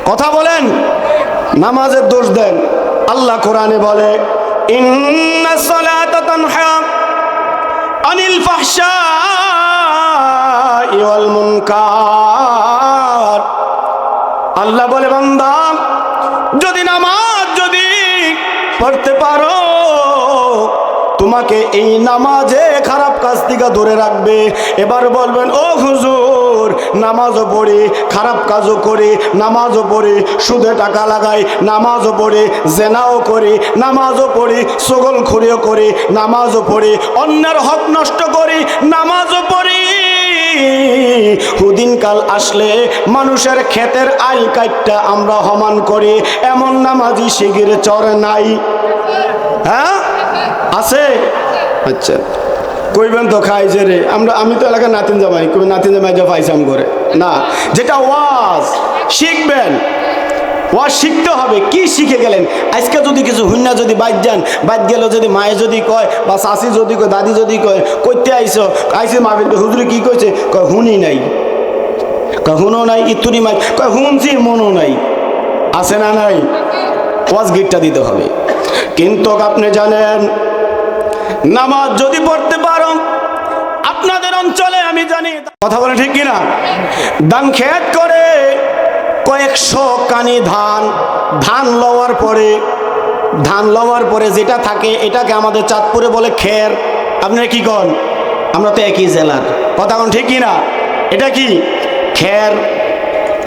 কথা বলেন। নামাজের দোষ দেন। আল্লাহ কোরআনে বলে, ইন্নাস সালাতা তানহা আনিল ফাহশাই ওয়াল মুনকার। আল্লাহ বলে, বান্দা, যদি নামাজ যদি পড়তে পারো, তোমাকে এই নামাজে খারাপ কাজ থেকে দূরে রাখবে। এবার বলবেন, ও হুজুর, নামাজও পড়ি, খারাপ কাজও করি, নামাজও পড়ি, সুদে টাকা লাগাই, নামাজও পড়ি, জেনাও করি, নামাজও পড়ি, ছগলখুরিও করি, নামাজও পড়ি, অন্যের হক নষ্ট করি, নামাজও পড়ি। হুদিন কাল আসলে মানুষের ক্ষেতের আইল কাটটা আমরা হমান করি, এমন নামাজি শিগির চর নাই? হ্যাঁ আছে? আচ্ছা, কইবেন তো খাই যে রে আমি তো এলাকার নাতিন জামাই, কই নাতিন জামাই যা পাইসাম করে না। যেটা ওয়াজ শিখবেন, ওয়াজ শিখতে হবে। কি শিখে গেলেন? আজকে যদি কিছু হুন্না যদি বাদ যান, বাদ গেল যদি মায়ে যদি কয়, বা শাশি যদি কয়, দাদি যদি কয়, কইতে আইসো, আইসি মাহফিল, হুজুরে কি কইছে? কয় হুনি নাই। কয় হুনো নাই? ইতুরি মাই কয় হুনছি, মনও নাই। আছে না নাই? ওয়াজ গিটটা দিতে হবে। কিন্তু আপনি জানেন, নামাজ যদি পড়তে পারো, আপনাদের অঞ্চলে আমি জানি, কথা বলে ঠিক কিনা, ধান খেত করে কয়েকশো কানি ধান লওয়ার পরে যেটা থাকে এটাকে আমাদের চাঁদপুরে বলে খের। আপনারা কি কন? আমরা তো একই জেলার, কথা কন ঠিক কিনা? এটা কি খের?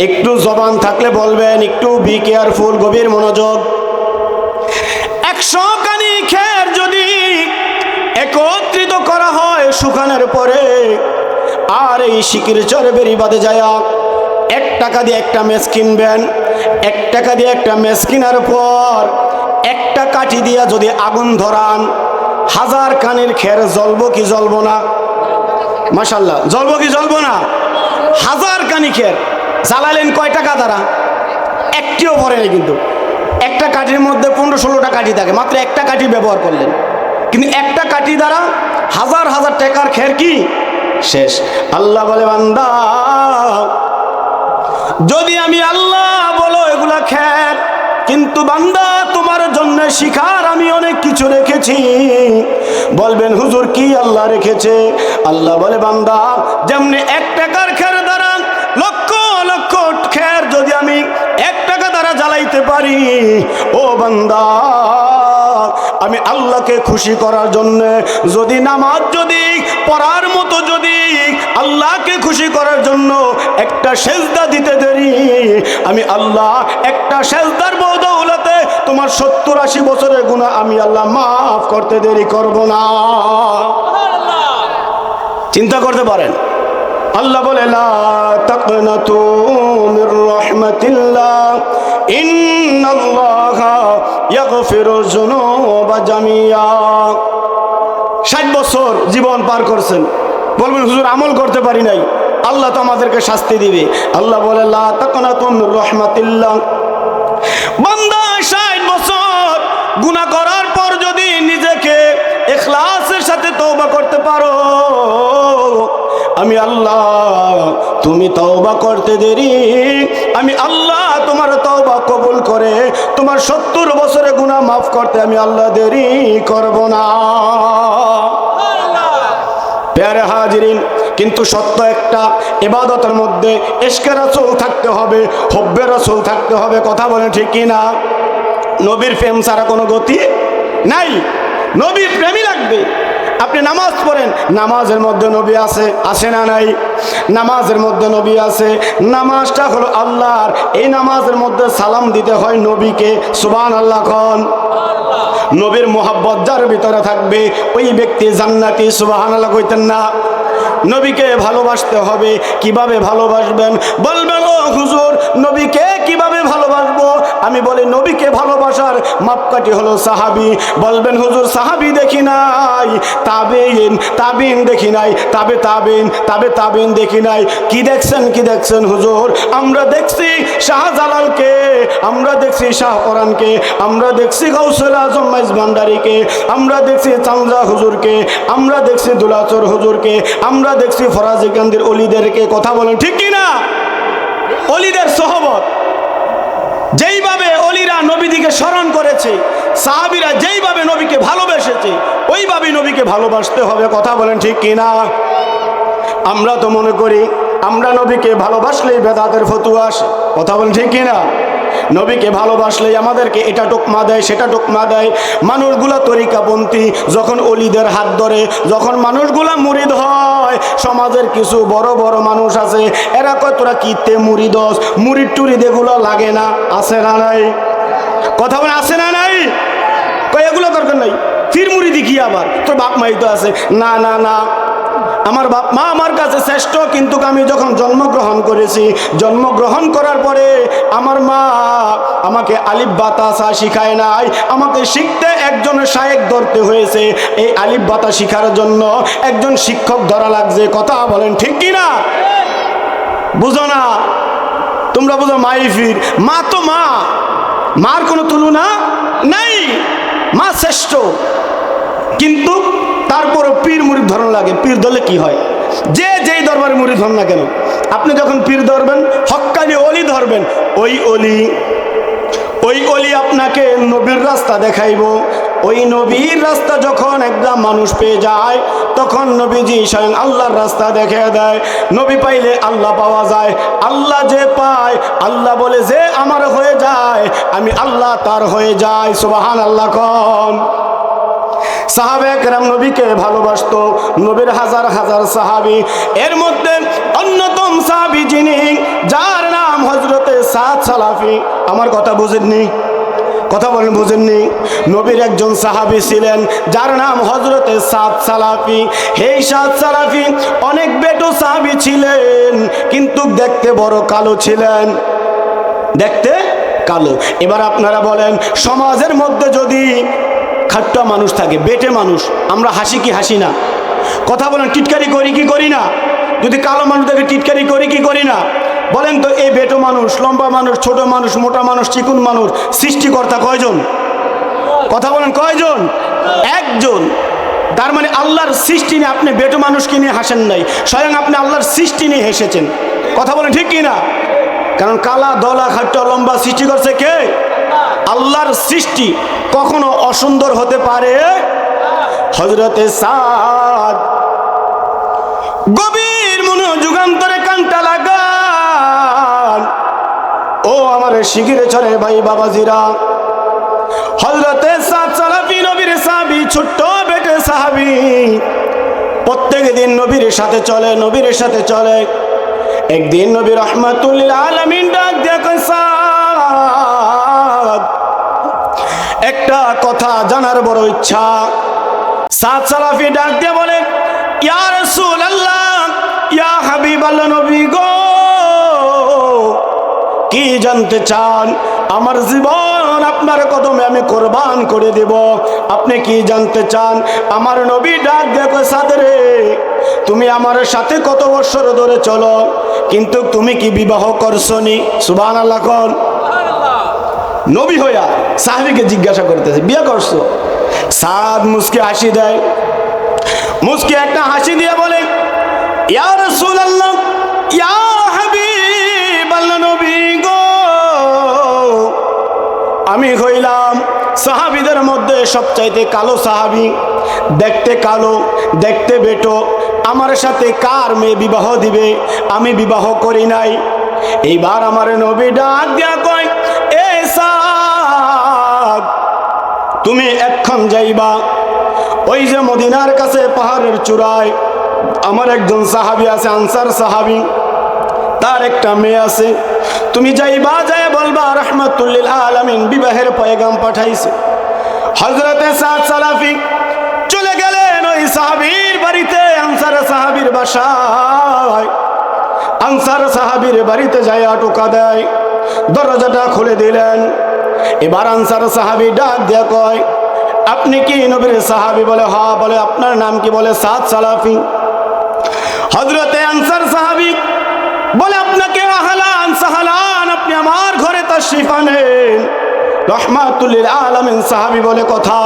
একটু জবান থাকলে বলবেন, একটু বি কেয়ারফুল, গভীর মনোযোগ। 100 কানি খের যদি একত্রিত করা হয় শুকানোর পরে, আর এই শিকির চরবেরি বাদে যায় 1 টাকা দিয়ে একটা মেস কিনবেন। 1 টাকা দিয়ে একটা মেস কেনার পর একটা কাঠি দিয়া যদি আগুন ধরান, 1000 কানির খের জ্বলবো কি জ্বলবো না? মাশাআল্লাহ, জ্বলবো কি জ্বলবো না? 1000 কানি খের জ্বালালেন কয় টাকা দ্বারা? একটিও ভরে নেই। কিন্তু একটা কাঠির মধ্যে 15-16টা কাঠি থাকে, মাত্র একটা কাঠি ব্যবহার করলেন, কিন্তু একটা কাঠি দ্বারা 1000 টাকার খের কি শেষ। আল্লাহ বলে, বান্দা, যদি আমি আল্লাহ বলো এগুলা খের, কিন্তু বান্দা তোমার জন্য শিখার আমি অনেক কিছু রেখেছি। বলবেন, হুজুর কি আল্লাহ রেখেছে? আল্লাহ বলে, বান্দা, যেমনি 1 টাকার খের দ্বারা লক্ষ লক্ষ খের যদি আমি 1 টাকা দ্বারা জ্বালাইতে পারি, ও বান্দা আমি আল্লাহকে খুশি করার জন্য যদি নামাজ যদি পড়ার মতো যদি আল্লাহকে খুশি করার জন্য একটা সেজদা দিতে দেরি, আমি আল্লাহ একটা সেজদার বদৌলতে তোমার 70-80 বছরের গুনাহ আমি আল্লাহ মাফ করতে দেরি করব না। চিন্তা করতে পারেন, আল্লাহ বলে লা তাকনাতু মির রাহমাতিল্লাহ ইন্নাল্লাহা ইয়াগফিরুয যুনুবা জামিয়া। 60 বছর জীবন পার করছেন, বলবেন হুজুর আমল করতে পারি নাই, আল্লাহ তো আমাদেরকে শাস্তি দিবে। আল্লাহ বলে লা তাকনাতু মির রাহমাতিল্লাহ, বান্দা 60 বছর গুনাহ করার পর যদি নিজেকে ইখলাসের সাথে তওবা করতে পারো, আমি আল্লাহ তুমি তওবা করতে দেরি, আমি আল্লাহ তোমার তওবা কবুল করে তোমার 70 বছরের গুনাহ মাফ করতে আমি আল্লাহ দেরি করব না। প্যারে হাজিরিন, কিন্তু সত্য একটা, ইবাদতের মধ্যে ইশকে রাসূল থাকতে হবে, হুব্বে রাসূল থাকতে হবে। কথা বলেন ঠিক কি না? নবীর প্রেম ছাড়া কোনো গতি নাই, নবীর প্রেমই লাগবে। আপনি নামাজ পড়েন, নামাজের মধ্যে নবী আছে, আছে না নাই? নামাজের মধ্যে নবী আছে, নামাজটা হলো আল্লাহর, এই নামাজের মধ্যে সালাম দিতে হয় নবীকে। সুবহানাল্লাহ কোন? নবীর মোহাব্বত যার ভিতরে থাকবে ওই ব্যক্তি জান্নাতি। সুবহানাল্লাহ কইতেন না? নবীকে ভালোবাসতে হবে। কিভাবে ভালোবাসবেন? বলবেন ও হুজুর নবীকে কিভাবে ভালোবাসবো? আমি বলি নবীকে ভালোবাসার মাপকাঠি হলো সাহাবী। বলবেন হুজুর সাহাবী দেখি নাই, তাবেইন, তাবেইন দেখি নাই, তাবেইন দেখি নাই। কি দেখছেন, কি দেখছেন হুজুর? আমরা দেখছি শাহজালালকে, আমরা দেখছি শাহপরানকে, আমরা দেখছি গাউসুল আজম মাইজ ভান্ডারীকে, আমরা দেখছি চান্দা হুজুরকে, আমরা দেখছি দুলাচর হুজুরকে, আমরা দেখছি ফরাজি কান্দির অলিদেরকে। কথা বলেন ঠিক কি না? অলিদের সোহবত, যেইভাবে অলিরা নবীদিকে স্মরণ করেছে, সাহাবীরা যেইভাবে নবীকে ভালোবেসেছে, ওইভাবেই নবীকে ভালোবাসতে হবে। কথা বলেন ঠিক কি না? আমরা তো মনে করি আমরা নবীকে ভালোবাসলেই বেদাতের ফতুয়া আসে। কথা বলেন ঠিক কি না? নবীকে ভালোবাসলেই আমাদেরকে এটা টোকমা দেয়, সেটা টোকমা দেয়। মানুষগুলা তরিকাপন্থী যখন অলিদের হাত ধরে, যখন মানুষগুলা মুরিদ হয়, সমাজের কিছু বড় বড় মানুষ আছে, এরা কয় তোরা কিতে মুরিদস, মুরিদ টুরিদ এগুলো লাগে না। আছে না নাই? কথা বলে আছে না নাই? কয় এগুলো দরকার নাই, ফির মুরিদি কি আবার, তোর বাপ মাই তো আছে। না না না, আমার বাপ মা আমার কাছে শ্রেষ্ঠ, কিন্তু আমি যখন জন্মগ্রহণ করেছি, জন্মগ্রহণ করার পরে আমার মা আমাকে আলিফ বাতাসা শিখায় নাই, আমাকে শিখতে একজন শায়েখ ধরতে হয়েছে। এই আলিফ বাতা শিখার জন্য একজন শিক্ষক ধরা লাগছে। কথা বলেন ঠিক কি না? বুঝো না তোমরা? বুঝো মাইফির মা তো মা, মার কোনো তুলনা নাই, মা শ্রেষ্ঠ। কিন্তু তারপরও পীর মুরিদ ধরন লাগে। পীর ধরলে কি হয়? যে যেই দরবারে মুরিদ হন না কেন, আপনি যখন পীর ধরবেন, হক্কানি অলি ধরবেন, ওই অলি আপনাকে নবীর রাস্তা দেখাইব। ওই নবীর রাস্তা যখন একদম মানুষ পেয়ে যায়, তখন নবীজি স্বয়ং আল্লাহর রাস্তা দেখে দেয়। নবী পাইলে আল্লাহ পাওয়া যায়, আল্লাহ যে পায়, আল্লাহ বলে যে আমার হয়ে যায়, আমি আল্লাহ তার হয়ে যাই। সুবহানাল্লাহ কোন? সাহাবে কেরাম নবীকে ভালোবাসতো, নবীর হাজার হাজার সাহাবী, এর মধ্যে অন্যতম সাহাবী যিনি, যার নাম হযরতে সাদ সালাফি। আমার কথা বুঝেননি? কথা বলেন বুঝেননি? নবীর একজন সাহাবী ছিলেন যার নাম হযরতে সাদ সালাফি। এই সাদ সালাফি অনেক বেটো সাহাবী ছিলেন, কিন্তু দেখতে বড় কালো ছিলেন, দেখতে কালো। এবার আপনারা বলেন, সমাজের মধ্যে যদি খাট্টা মানুষ থাকে, বেটে মানুষ, আমরা হাসি কি হাসি না? কথা বলেন, টিটকারি করি কি করি না? যদি কালো মানুষ দেখে টিটকারি করি কি করি না? বলেন তো, এই বেটো মানুষ, লম্বা মানুষ, ছোট মানুষ, মোটা মানুষ, চিকুন মানুষ, সৃষ্টিকর্তা কয়জন? কথা বলেন কয়জন? একজন। তার মানে আল্লাহর সৃষ্টি নিয়ে আপনি বেটো মানুষকে নিয়ে হাসেন নাই, স্বয়ং আপনি আল্লাহর সৃষ্টি নিয়ে হেসেছেন। কথা বলেন ঠিক কি না? কারণ কালা দলা খাট্টা লম্বা সৃষ্টি করছে কে? আল্লাহর সৃষ্টি কখনো অসুন্দর হতে পারে? হযরতে সাদ গভীর মনোযুগান্তরে কানটা লাগান, ও আমার শিগিরে চলে ভাই বাবাজিরা। হযরতে সাদ সালাফি ছোট্ট বেটে সাহাবী প্রত্যেক দিন নবীর সাথে চলে, নবীর সাথে চলে। একদিন নবী রাহমাতুল লিল আলামিন ডাক দিয়ে কয়, সাদ, একটা কথা জানার বড় ইচ্ছা। সাদ সালাফি ডাক দিয়ে বলে, ইয়া রাসূলুল্লাহ, ইয়া হাবিবাল্লাহ, নবী গো, কি জানতে চান? আমার জীবন আপনার কদমে আমি কোরবান করে দেব, আপনি কি জানতে চান? আমার নবী ডাক দেখো, সাদরে, তুমি আমার সাথে কত বছর ধরে চলো, কিন্তু তুমি কি বিবাহ করছনি? সুবহানাল্লাহ কোন। নবী হইয়া সাহাবীকে জিজ্ঞাসা করতেছে, বিয়ে করছো? সাদ মুস্কি হাসি দেয়, মুস্কি একটা হাসি দিয়ে বলে, ইয়া রাসূলুল্লাহ, ইয়া হাবিবাল্লাহ, নবী গো, আমি হইলাম সাহাবীদের মধ্যে সবচাইতে কালো সাহাবী, দেখতে কালো, দেখতে বেটো। আমার সাথে কার মেয়ে বিবাহ দিবে? আমি বিবাহ করি নাই। এইবার আমার নবী ডাক দিয়া কয়, এ সাদ, তুমি এক্ষণ যাইবা, ওই যে মদিনার কাছে পাহাড়ের চূড়ায় আমার একজন সাহাবী আছে, আনসার সাহাবী, তার একটা মেয়ে আছে। তুমি যাইবা, যায় বলবা রাহমাতুল লিল আলামিন বিবাহের পয়গাম পাঠাইছে। হযরতে সাদ সালাফি চলে গেলেন ওই সাহাবীর বাড়িতে, আনসার সাহাবীর বাসায়। আনসার সাহাবীর বাড়িতে যায় টোকা দেয়, দরজাটা খুলে দিলেন। এবার আনসার সাহাবী ডাক দিয়ে কয়, আপনি কি নবীর সাহাবী? বলে হ্যাঁ। বলে আপনার নাম কি? বলে সাদ সালাফি। হযরতে আনসার সাহাবী বলে, আপনাকে আহলান সাহলান, আপনি আমার ঘরে তাশরীফ আনেন। রাহমাতুল লিল আলামিন সাহাবী বলে কথা।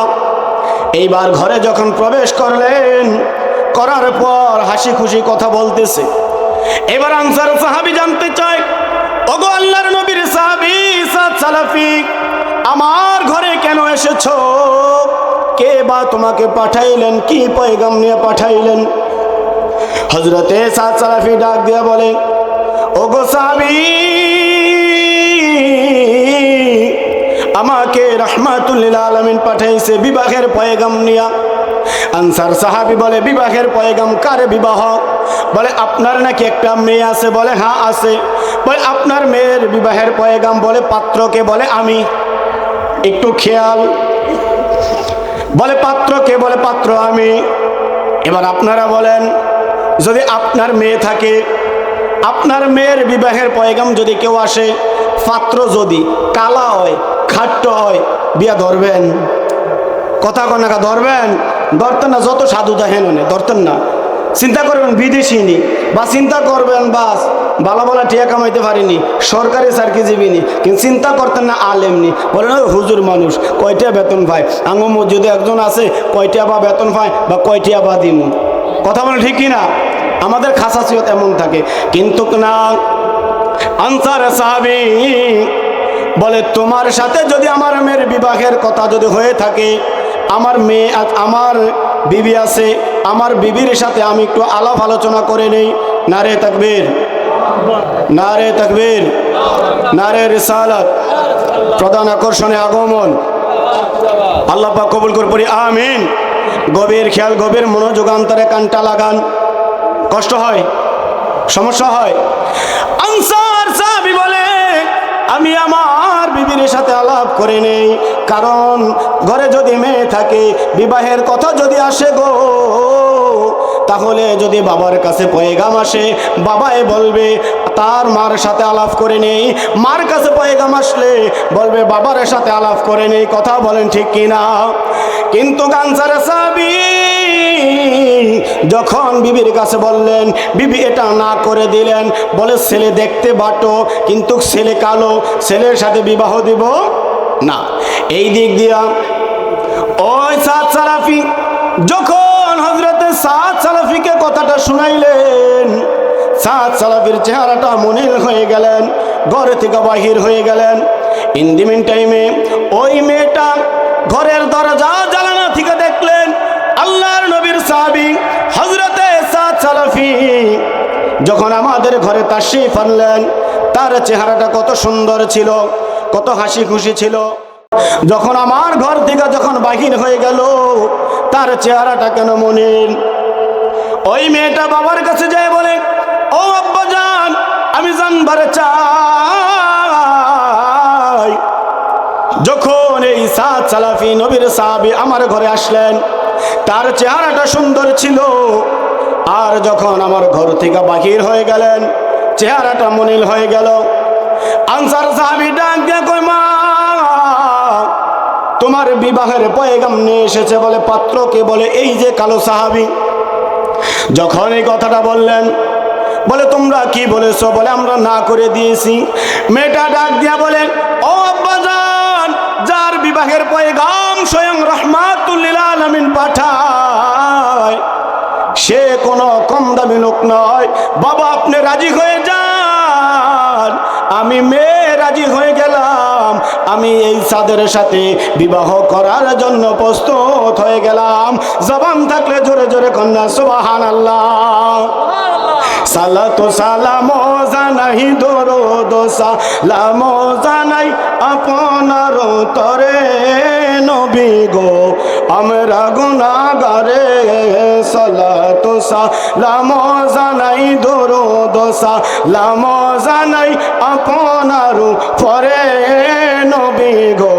এইবার ঘরে যখন প্রবেশ করলেন, করার পর হাসি খুশি কথা বলতেছে। এবার আনসার সাহাবী জানতে চায়, ওগো আল্লাহর নবীর সাহাবী সাদ সালাফি, আমার ঘরে কেন এসেছো? কে বা তোমাকে পাঠাইলেন? কি পয়গাম নিয়ে পাঠাইলেন? হযরতে সাদ সালাফি ডাক দিয়ে বলে, ওগো সাহাবী, আমাকে রাহমাতুল লিল আলামিন পাঠাইছে বিবাহের পয়গাম নিয়া। আনসার সাহাবী বলে, বিবাহের পয়গাম? কার বিবাহ? বলে আপনার নাকি একটা মেয়ে আছে। বলে হ্যাঁ আছে। বলে আপনার মেয়ের বিবাহের পয়গাম? বলে পাত্রকে? বলে আমি। একটু খেয়াল, বলে পাত্রকে? বলে পাত্র আমি। এবার আপনারা বলেন, যদি আপনার মেয়ে থাকে, আপনার মেয়ের বিবাহের পয়গাম যদি কেউ আসে, পাত্র যদি কালা হয়, খাট্ট হয়, বিয়া ধরবেন? কথা কনাকা ধরবেন? ধরতেন না। যত সাধু দেখেন ধরতেন না। চিন্তা করবেন বিদেশি নি, বা চিন্তা করবেন বাস ভালো ভালো টিয়া কামাইতে পারিনি, সরকারি চাকরিজীবী নি, কিন্তু চিন্তা করতেন না আলেম নি। বলেন ওই হুজুর মানুষ কয়টা বেতন পায়, আঙ্গ মসজিদে একজন আছে, কয়টা বা বেতন পায় বা কয়টা বা দিমু। কথা বলে ঠিক কিনা? আমাদের খাসাসিয়ত এমন থাকে, কিন্তু না। আনসার সাহাবী বলে, তোমার সাথে যদি আমার মেয়ের বিবাহের কথা যদি হয়ে থাকে, আমার মেয়ে, আমার বিবি আছে, আমার বিবির সাথে আমি একটু আলাপ আলোচনা করে নেই। নারে তাকবীর, নারে তাকবীর, নারে রিসালাত। প্রধান আকর্ষণে আগমন। আল্লাহ পাক কবুল করে পড়ি আমিন। গভীর খেয়াল, গভীর মনোযোগ, অন্তরে কানটা লাগান। কষ্ট হয়, সমস্যা হয়। আনসার সাহাবী বলে, আমি আমার বিবির সাথে আলাপ করে নেই, কারণ ঘরে যদি মেয়ে থাকে, বিবাহের কথা যদি আসে গো, তাহলে যদি বাবার কাছে পয়গাম আসে, বাবাই বলবে তার মার সাথে আলাপ করে নেই, মার কাছে পয়গাম আসলে বলবে বাবার সাথে আলাপ করে নেই। কথা বলেন ঠিক কিনা? কিন্তু আনসার সাহাবী যখন বিবির কাছে বললেন, বিবি এটা না করে দিলেন। বলে ছেলে দেখতে বাটো, কিন্তু ছেলে কালো, ছেলের সাথে বিবাহ দিব না। এই দিক দিয়া ওই সাদ সালাফি যখন হযরতে সাদ সালাফিকে কথাটা শুনাইলেন, সাদ সালাফির চেহারাটা মলিন হয়ে গেলেন, ঘর থেকে বাহির হয়ে গেলেন। ইন দি মিন টাইমে ওই মেয়েটা ঘরের দরজা জানালা থেকে দেখলেন আল্লাহর নবীর সাহাবী হযরতে সাদ সালাফি যখন আমাদের ঘরে তাশরীফ আনলেন, তার চেহারাটা কত সুন্দর ছিল, কত হাসি খুশি ছিল। যখন আমার ঘর থেকে যখন বাহির হয়ে গেল, তার চেহারাটা কেন মলিন? ওই মেয়েটা বাবার কাছে যায় বলে, ও আব্বাজান, আমি জানবার চাই যখন এই সাদ সালাফি নবীর সাহাবী আমার ঘরে আসলেন তার চেহারাটা সুন্দর ছিল, আর যখন আমার ঘর থেকে বাহির হয়ে গেলেন চেহারাটা মলিন হয়ে গেল। আনসার সাহাবী ডাক দিয়ে কয়, মা তোমার বিবাহের পয়গাম নিয়ে এসেছে। বলে পাত্রকে? বলে এই যে কালো সাহাবী। যখন এই কথাটা বললেন, বলে তোমরা কি বলেছো? বলে আমরা না করে দিয়েছি। মেয়েটা ডাক দিয়া বলে, ও আব্বাজান, যার বিবাহের পয়গাম স্বয়ং রাহমাতুল লিল আলামিন পাঠায় সে কোনো কম দামি লোক নয়। বাবা আপনি রাজি হয়ে যান। আমি মেয়ে রাজি হয়ে গেলাম, আমি এই সাদের সাথে বিবাহ করার জন্য প্রস্তুত হয়ে গেলাম। জবান থাকলে জোরে জোরে কন্যা সুবহানাল্লাহ। সালাতু সালামো জানাই দরুদ সালামো জানাই আপনার তরে নবী গো আমরা গুনাহগারে। সালাতু সালামো জানাই দরুদ সালামো জানাই আপনার পরে নবী গো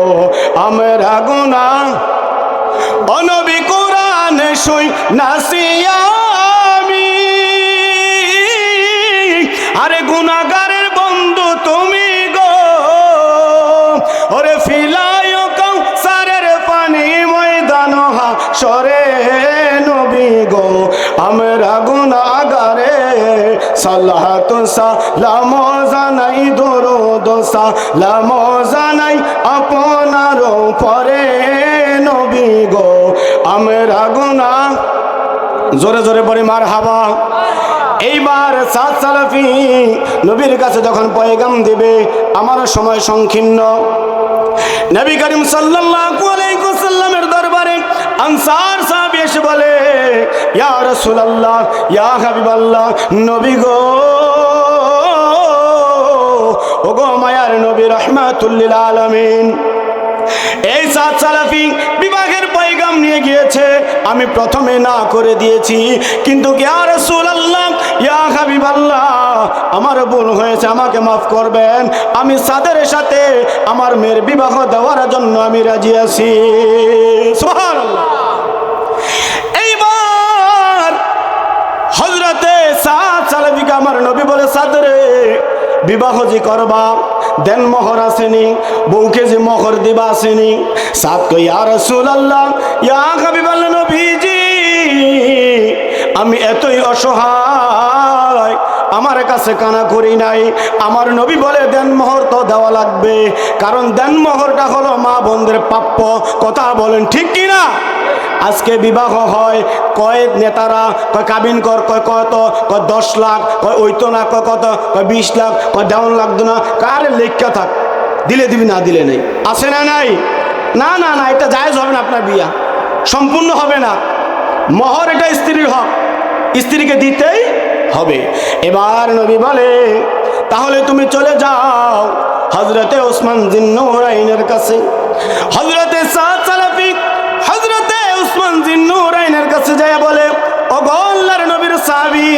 আমরা গুনাহ। ও নবী কোরআন শুই নাসিয়া আরে গুনাহগারের বন্ধু তুমি গো। ওরে ফিলায় কাউসারের পানি ময়দান হাশরে নবী গো আমরা গুনাহগারে। সালাতু সালাম জানাই দরুদ সালাম জানাই আপনার পরে নবী গো আমরা গুনাহ। জোরে জোরে পড়ি মারহাবা। এইবার সাদ সালাফি নবীর কাছে যখন পয়গাম দিবে, আমার সময় সংকীর্ণ। নবী করিম সাল্লাল্লাহু আলাইহি ওয়াসাল্লামের দরবারে আনসার সাহাবী এসে বলে, ইয়া রাসূলুল্লাহ, ইয়া হাবিবাল্লাহ, নবী গো, ওগো মায়ার নবী রাহমাতুল লিল আলামিন, এই সাদ সালাফি বিবাহের পয়গাম নিয়ে গিয়েছে। আমি প্রথমে না করে দিয়েছি, কিন্তু ইয়া রাসূলুল্লাহ, ইয়া হাবিবাল্লাহ, আমার ভুল হয়েছে, আমাকে মাফ করবেন। আমি সাদের সাথে আমার মেয়ের বিবাহ দেওয়ার জন্য আমি রাজি আছি। সুবহানাল্লাহ। এইবার হযরতে সাদ সালাফিকে আমার নবী বলে, সাদরে বিবাহ যে করবা দেন মোহর আসেনি, বউকে যে মোহর দিবা আসেনি। সাদ তো ইয়া রাসূলুল্লাহ, ইয়া হাবিবাল্লাহ, নবীজি আমি এতই অসহায়, আমার কাছে কানা করি নাই। আমার নবী বলে দেন মোহর তো দেওয়া লাগবে, কারণ দেন মোহরটা হলো মা বোনদের প্রাপ্য। কথা বলেন ঠিক কিনা? আজকে বিবাহ হয়, কয় নেতারা কয় কাবিন কর, কয় কত, কয় 10 লাখ, কয় ওইতো না, কয় কত, কয় 20 লাখ, কয় দেওয়ান লাগতো না। কার লেখা থাক, দিলে দিবি না দিলে নেই। আছে না নাই? না না না, এটা জায়েজ হবে না, আপনার বিয়া সম্পূর্ণ হবে না। মোহর এটা স্ত্রীর হক, স্ত্রীকে দিতেই হবে। এবার নবী বলে, তাহলে তুমি চলে যাও হযরতে ওসমান জিন্নুরাইনের কাছে। হযরতে সাদ সালাফি হযরতে ওসমান জিন্নুরাইনের কাছে যায় বলে, ও গো আল্লাহর নবীর সাহাবী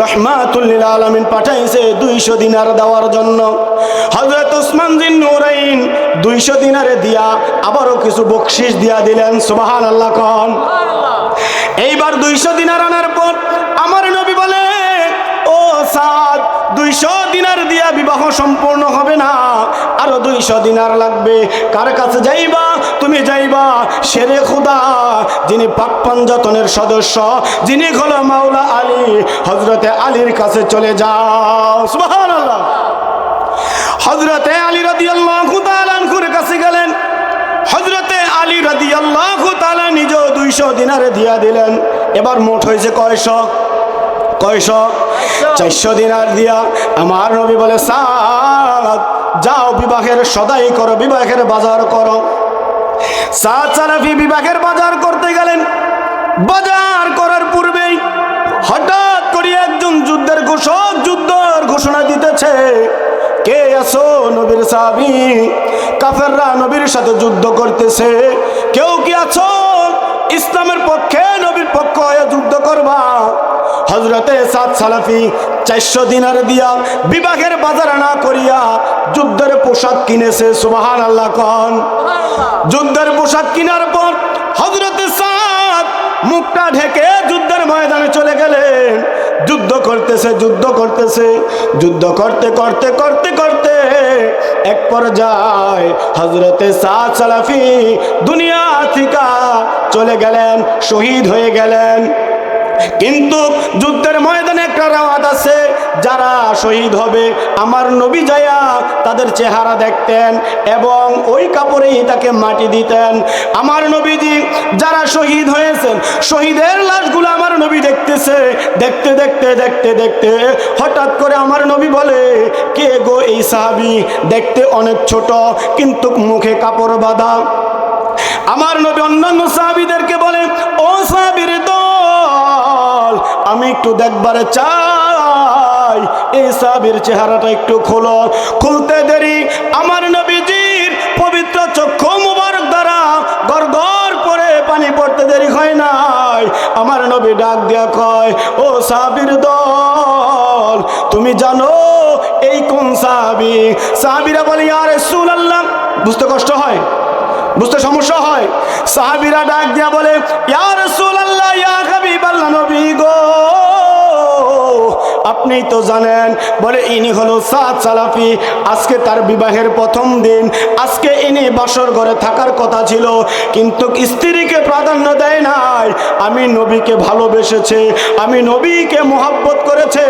রাহমাতুল লিল আলামিন পাঠাইছে 200 দিনার দেওয়ার জন্য। হযরত ওসমান জিন্নুরাইন 200 দিনারে দিয়া আবারও কিছু বকশিশ দিয়া দিলেন। সুবহানাল্লাহ কোন। এইবার 200 দিনার আনার পর আমার নবী বলে, ও সাদ, 200 দিনার দিয়া বিবাহ সম্পূর্ণ হবে না, আরো 200 দিনার লাগবে। কার কাছে যাইবা? তুমি যাইবা শেরে খুদা, যিনি পাক পাঞ্জাতনের সদস্য, যিনি হলো মাওলা আলী, হযরতে আলীর কাছে চলে যাও। সুবহানাল্লাহ। হযরতে আলী রাদিয়াল্লাহু তাআলা আনহুর কাছে গেলেন। হযরতে আলী রাদিয়াল্লাহু তাআলা নিজে 200 দিনারে দিয়া দিলেন। এবার মোট হয়েছে কয়শো? 400 দিনার দিয়া আমার নবী বলে, সাদ যাও বিবাহের সদাই করো, বিবাহের বাজার করো। সাদ সালাফি বিবাহের বাজার করতে গেলেন। বাজার করার পূর্বেই হঠাৎ করে একজন যুদ্ধের ঘোষণা দিতেছে। কে আছো? নবীর সাহাবী। কাফেররা নবীর সাথে যুদ্ধ করতেছে। কেউ কি আছো ইসলামের পক্ষে, নবীর পক্ষ হয়ে যুদ্ধ করবা? হযরতে সাদ সালাফি 400 দিনার দিয়া বিবাহের বাজার না করিয়া যুদ্ধের পোশাক কিনেছে। সুবহানাল্লাহ কোন। যুদ্ধের পোশাক কেনার পর হযরতে সাদ মুখটা ঢেকে যুদ্ধের ময়দানে চলে গেলেন। যুদ্ধ করতেছে, যুদ্ধ করতেছে, যুদ্ধ করতে করতে করতে করতে এক পর্যায়ে হযরতে সাদ সালাফি দুনিয়া থেকে চলে গেলেন, শহীদ হয়ে গেলেন। কিন্তু যুদ্ধের ময়দানে একটা রাওয়াত আছে, যারা শহীদ হবে আমার নবী যায়া তাদের চেহারা দেখতেন এবং ওই কাপড়েই তাকে মাটি দিতেন। আমার নবীজি যারা শহীদ হয়েছেন শহীদের লাশগুলো আমার নবী দেখতেছে। দেখতে দেখতে দেখতে দেখতে হঠাৎ করে আমার নবী বলে, কে গো এই সাহাবী? দেখতে অনেক ছোট কিন্তু মুখে কাপড় বাঁধা। আমার নবী অন্যান্য সাহাবীদেরকে বলে, ও সাহাবীর দল, আমি একটু দেখবারে চাই, এই সাহাবীর চেহারাটা একটু খোলো। খুলতে দেরি আমার নবীজির পবিত্র চক্ষু মুবারক দ্বারা গড়গড় করে পানি পড়তে দেরি হয় নাই। আমার নবী ডাক দিয়া কয়, ও সাহাবীর দল, তুমি জানো এই কোন সাহাবী? সাহাবীরা বলে, ইয়া রাসূলুল্লাহ। বুঝতে কষ্ট হয়, বুঝতে সমস্যা হয়। সাহাবীরা ডাক দিয়া বলে, ইয়া রাসূলুল্লাহ, ইয়া হাবিবাল্লাহ, নবী গো, আপনি তো জানেন। বলে, ইনি হলো সাদ সালাফি। আজকে তার বিবাহের প্রথম দিন। আজকে ইনি বাসর ঘরে থাকার কথা ছিল কিন্তু স্ত্রীকে প্রাধান্য দেয় নাই। আমি নবীকে ভালোবেসেছে, আমি নবীকে মোহাব্বত করেছে,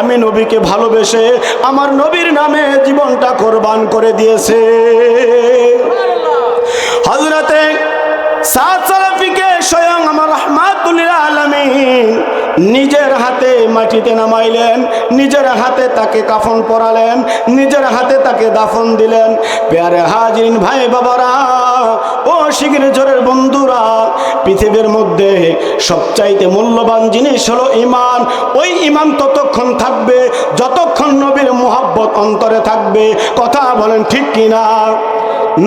আমি নবীকে ভালোবেসে আমার নবীর নামে জীবনটা কোরবান করে দিয়েছে। হযরতে সাদ সালাফিকে স্বয়ং আমার রাহমাতুল লিল আলামিন নিজের হাতে মাটিতে নামাইলেন, নিজের হাতে তাকে কাফন পরালেন, নিজের হাতে তাকে দাফন দিলেন। প্যারে হাজিরিন, ভাই বাবারা, ও শিগগিরের বন্ধুরা, পৃথিবীর মধ্যে সবচাইতে মূল্যবান জিনিস হলো ঈমান। ওই ঈমান ততক্ষণ থাকবে যতক্ষণ নবীর মুহাব্বত অন্তরে থাকবে। কথা বলেন ঠিক কিনা?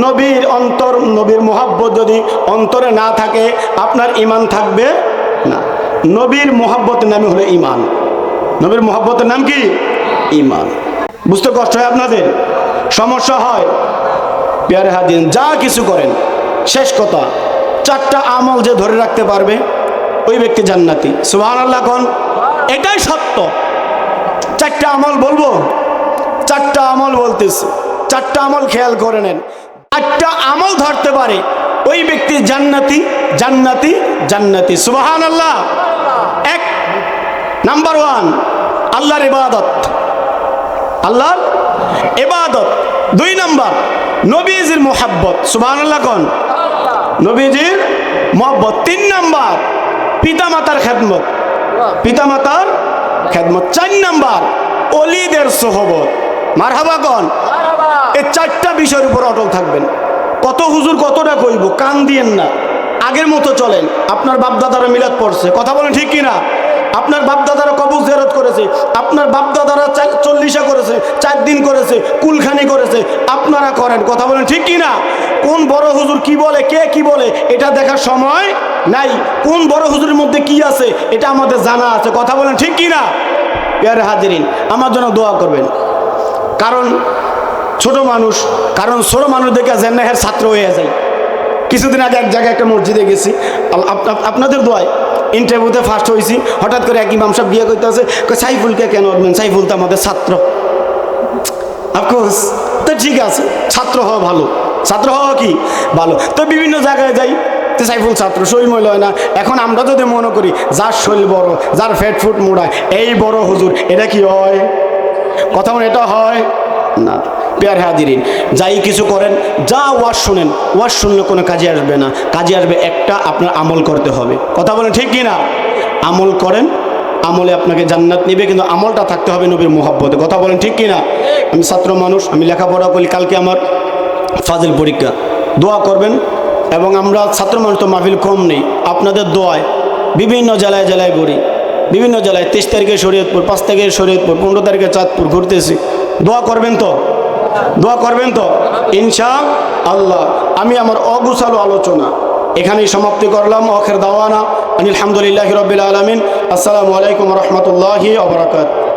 নবীর অন্তর, নবীর মুহাব্বত যদি অন্তরে না থাকে আপনার ঈমান থাকবে না। নবীর মুহাব্বতের নামই হলো ঈমান। নবীর মুহাব্বতের নাম কি? ঈমান। বুঝতে কষ্ট হয় আপনাদের? সমস্যা হয়? প্যারে হাদিন, যা কিছু করেন, শেষ কথা, 4টা আমল যে ধরে রাখতে পারবে ওই ব্যক্তি জান্নাতি। সুবহানাল্লাহ কোন। এটাই সত্য। 4টা আমল বলবো, 4টা আমল বলতেছি, 4টা আমল খেয়াল করে নেন। 8টা আমল ধরতে পারে ওই ব্যক্তি জান্নাতি, জান্নাতি, জান্নাতি। সুবহানাল্লাহ। 1 নাম্বার 1 আল্লাহর ইবাদত, আল্লাহর ইবাদত। 2 নাম্বার নবীজির মুহাব্বত। সুবহানাল্লাহ কোন। নবীজির মুহাব্বত। 3 নাম্বার পিতামাতার খেদমত, পিতামাতার খেদমত। 4 নাম্বার ওলিদের সোহবত। মারহাবা কোন। এই 4টা বিষয়ের উপর অটল থাকবেন। কত হুজুর কতটা কইব, কান দিয়েন না, আগের মতো চলেন। আপনার বাপদাদারা মিলাদ পড়ছে, কথা বলেন ঠিক কিনা? আপনার বাপদাদারা কবর জিয়ারত করেছে, আপনার বাপদাদারা 40 করেছে, 4 দিন করেছে, কুলখানি করেছে, আপনারা করেন। কথা বলেন ঠিক কিনা? কোন বড় হুজুর কি বলে, কে কি বলে, এটা দেখার সময় নাই। কোন বড় হুজুরের মধ্যে কি আছে এটা আমাদের জানা আছে। কথা বলেন ঠিক কিনা? প্যারে হাজিরিন, আমার জন্য দোয়া করবেন। কারণ ছোট মানুষ, কারণ ছোট মানুষ দেখে জেন্নাহের ছাত্র হয়ে যায়। কিছুদিন আগে এক জায়গায় একটা মসজিদে গেছি, আপনাদের দোয়ায় ইন্টারভিউতে ফার্স্ট হয়েছি। হঠাৎ করে এক ইমাম সাহেব বিয়ে করতে আছে, সাইফুলকে কেন উঠবেন? সাইফুল তো আমাদের ছাত্র। অফকোর্স, তো ঠিক আছে, ছাত্র হওয়া ভালো, ছাত্র হওয়া কি ভালো। তো বিভিন্ন জায়গায় যাই, তো সাইফুল ছাত্র, শরীর মহিলা হয় না। এখন আমরা যদি মনে করি যার শরীর বড়, যার ফ্যাট ফুট মোড়ায়, এই বড় হুজুর, এটা কি হয়? কথা বলে এটা হয় না। প্যারে হাজিরিন, যাই কিছু করেন, যা ওয়াজ শুনেন, ওয়াজ শুনলে কোনো কাজে আসবে না। কাজে আসবে একটা, আপনার আমল করতে হবে। কথা বলেন ঠিক কিনা? আমল করেন, আমলে আপনাকে জান্নাত নেবে, কিন্তু আমলটা থাকতে হবে নবীর মুহাব্বতে। কথা বলেন ঠিক কিনা? আমি ছাত্র মানুষ, আমি লেখাপড়া করি, কালকে আমার ফাজিল পরীক্ষা, দোয়া করবেন। এবং আমরা ছাত্র মানুষ তো মাহফিল কম নেই, আপনাদের দোয়ায় বিভিন্ন জেলায় জেলায় ঘুরি, বিভিন্ন জেলায় 23 তারিখে শরীয়তপুর, 5 তারিখে শরীয়তপুর, 15 তারিখে চাঁদপুর ঘুরতেছি। দোয়া করবেন তো? দোয়া করবেন তো ইনশা আল্লাহ। আমি আমার অগুছালো আলোচনা এখানেই সমাপ্তি করলাম। আখির দাওয়ানা আলহামদুলিল্লাহি রাব্বিল আলামিন। আসসালামু আলাইকুম ওয়া রাহমাতুল্লাহি ওয়া বারাকাতুহু।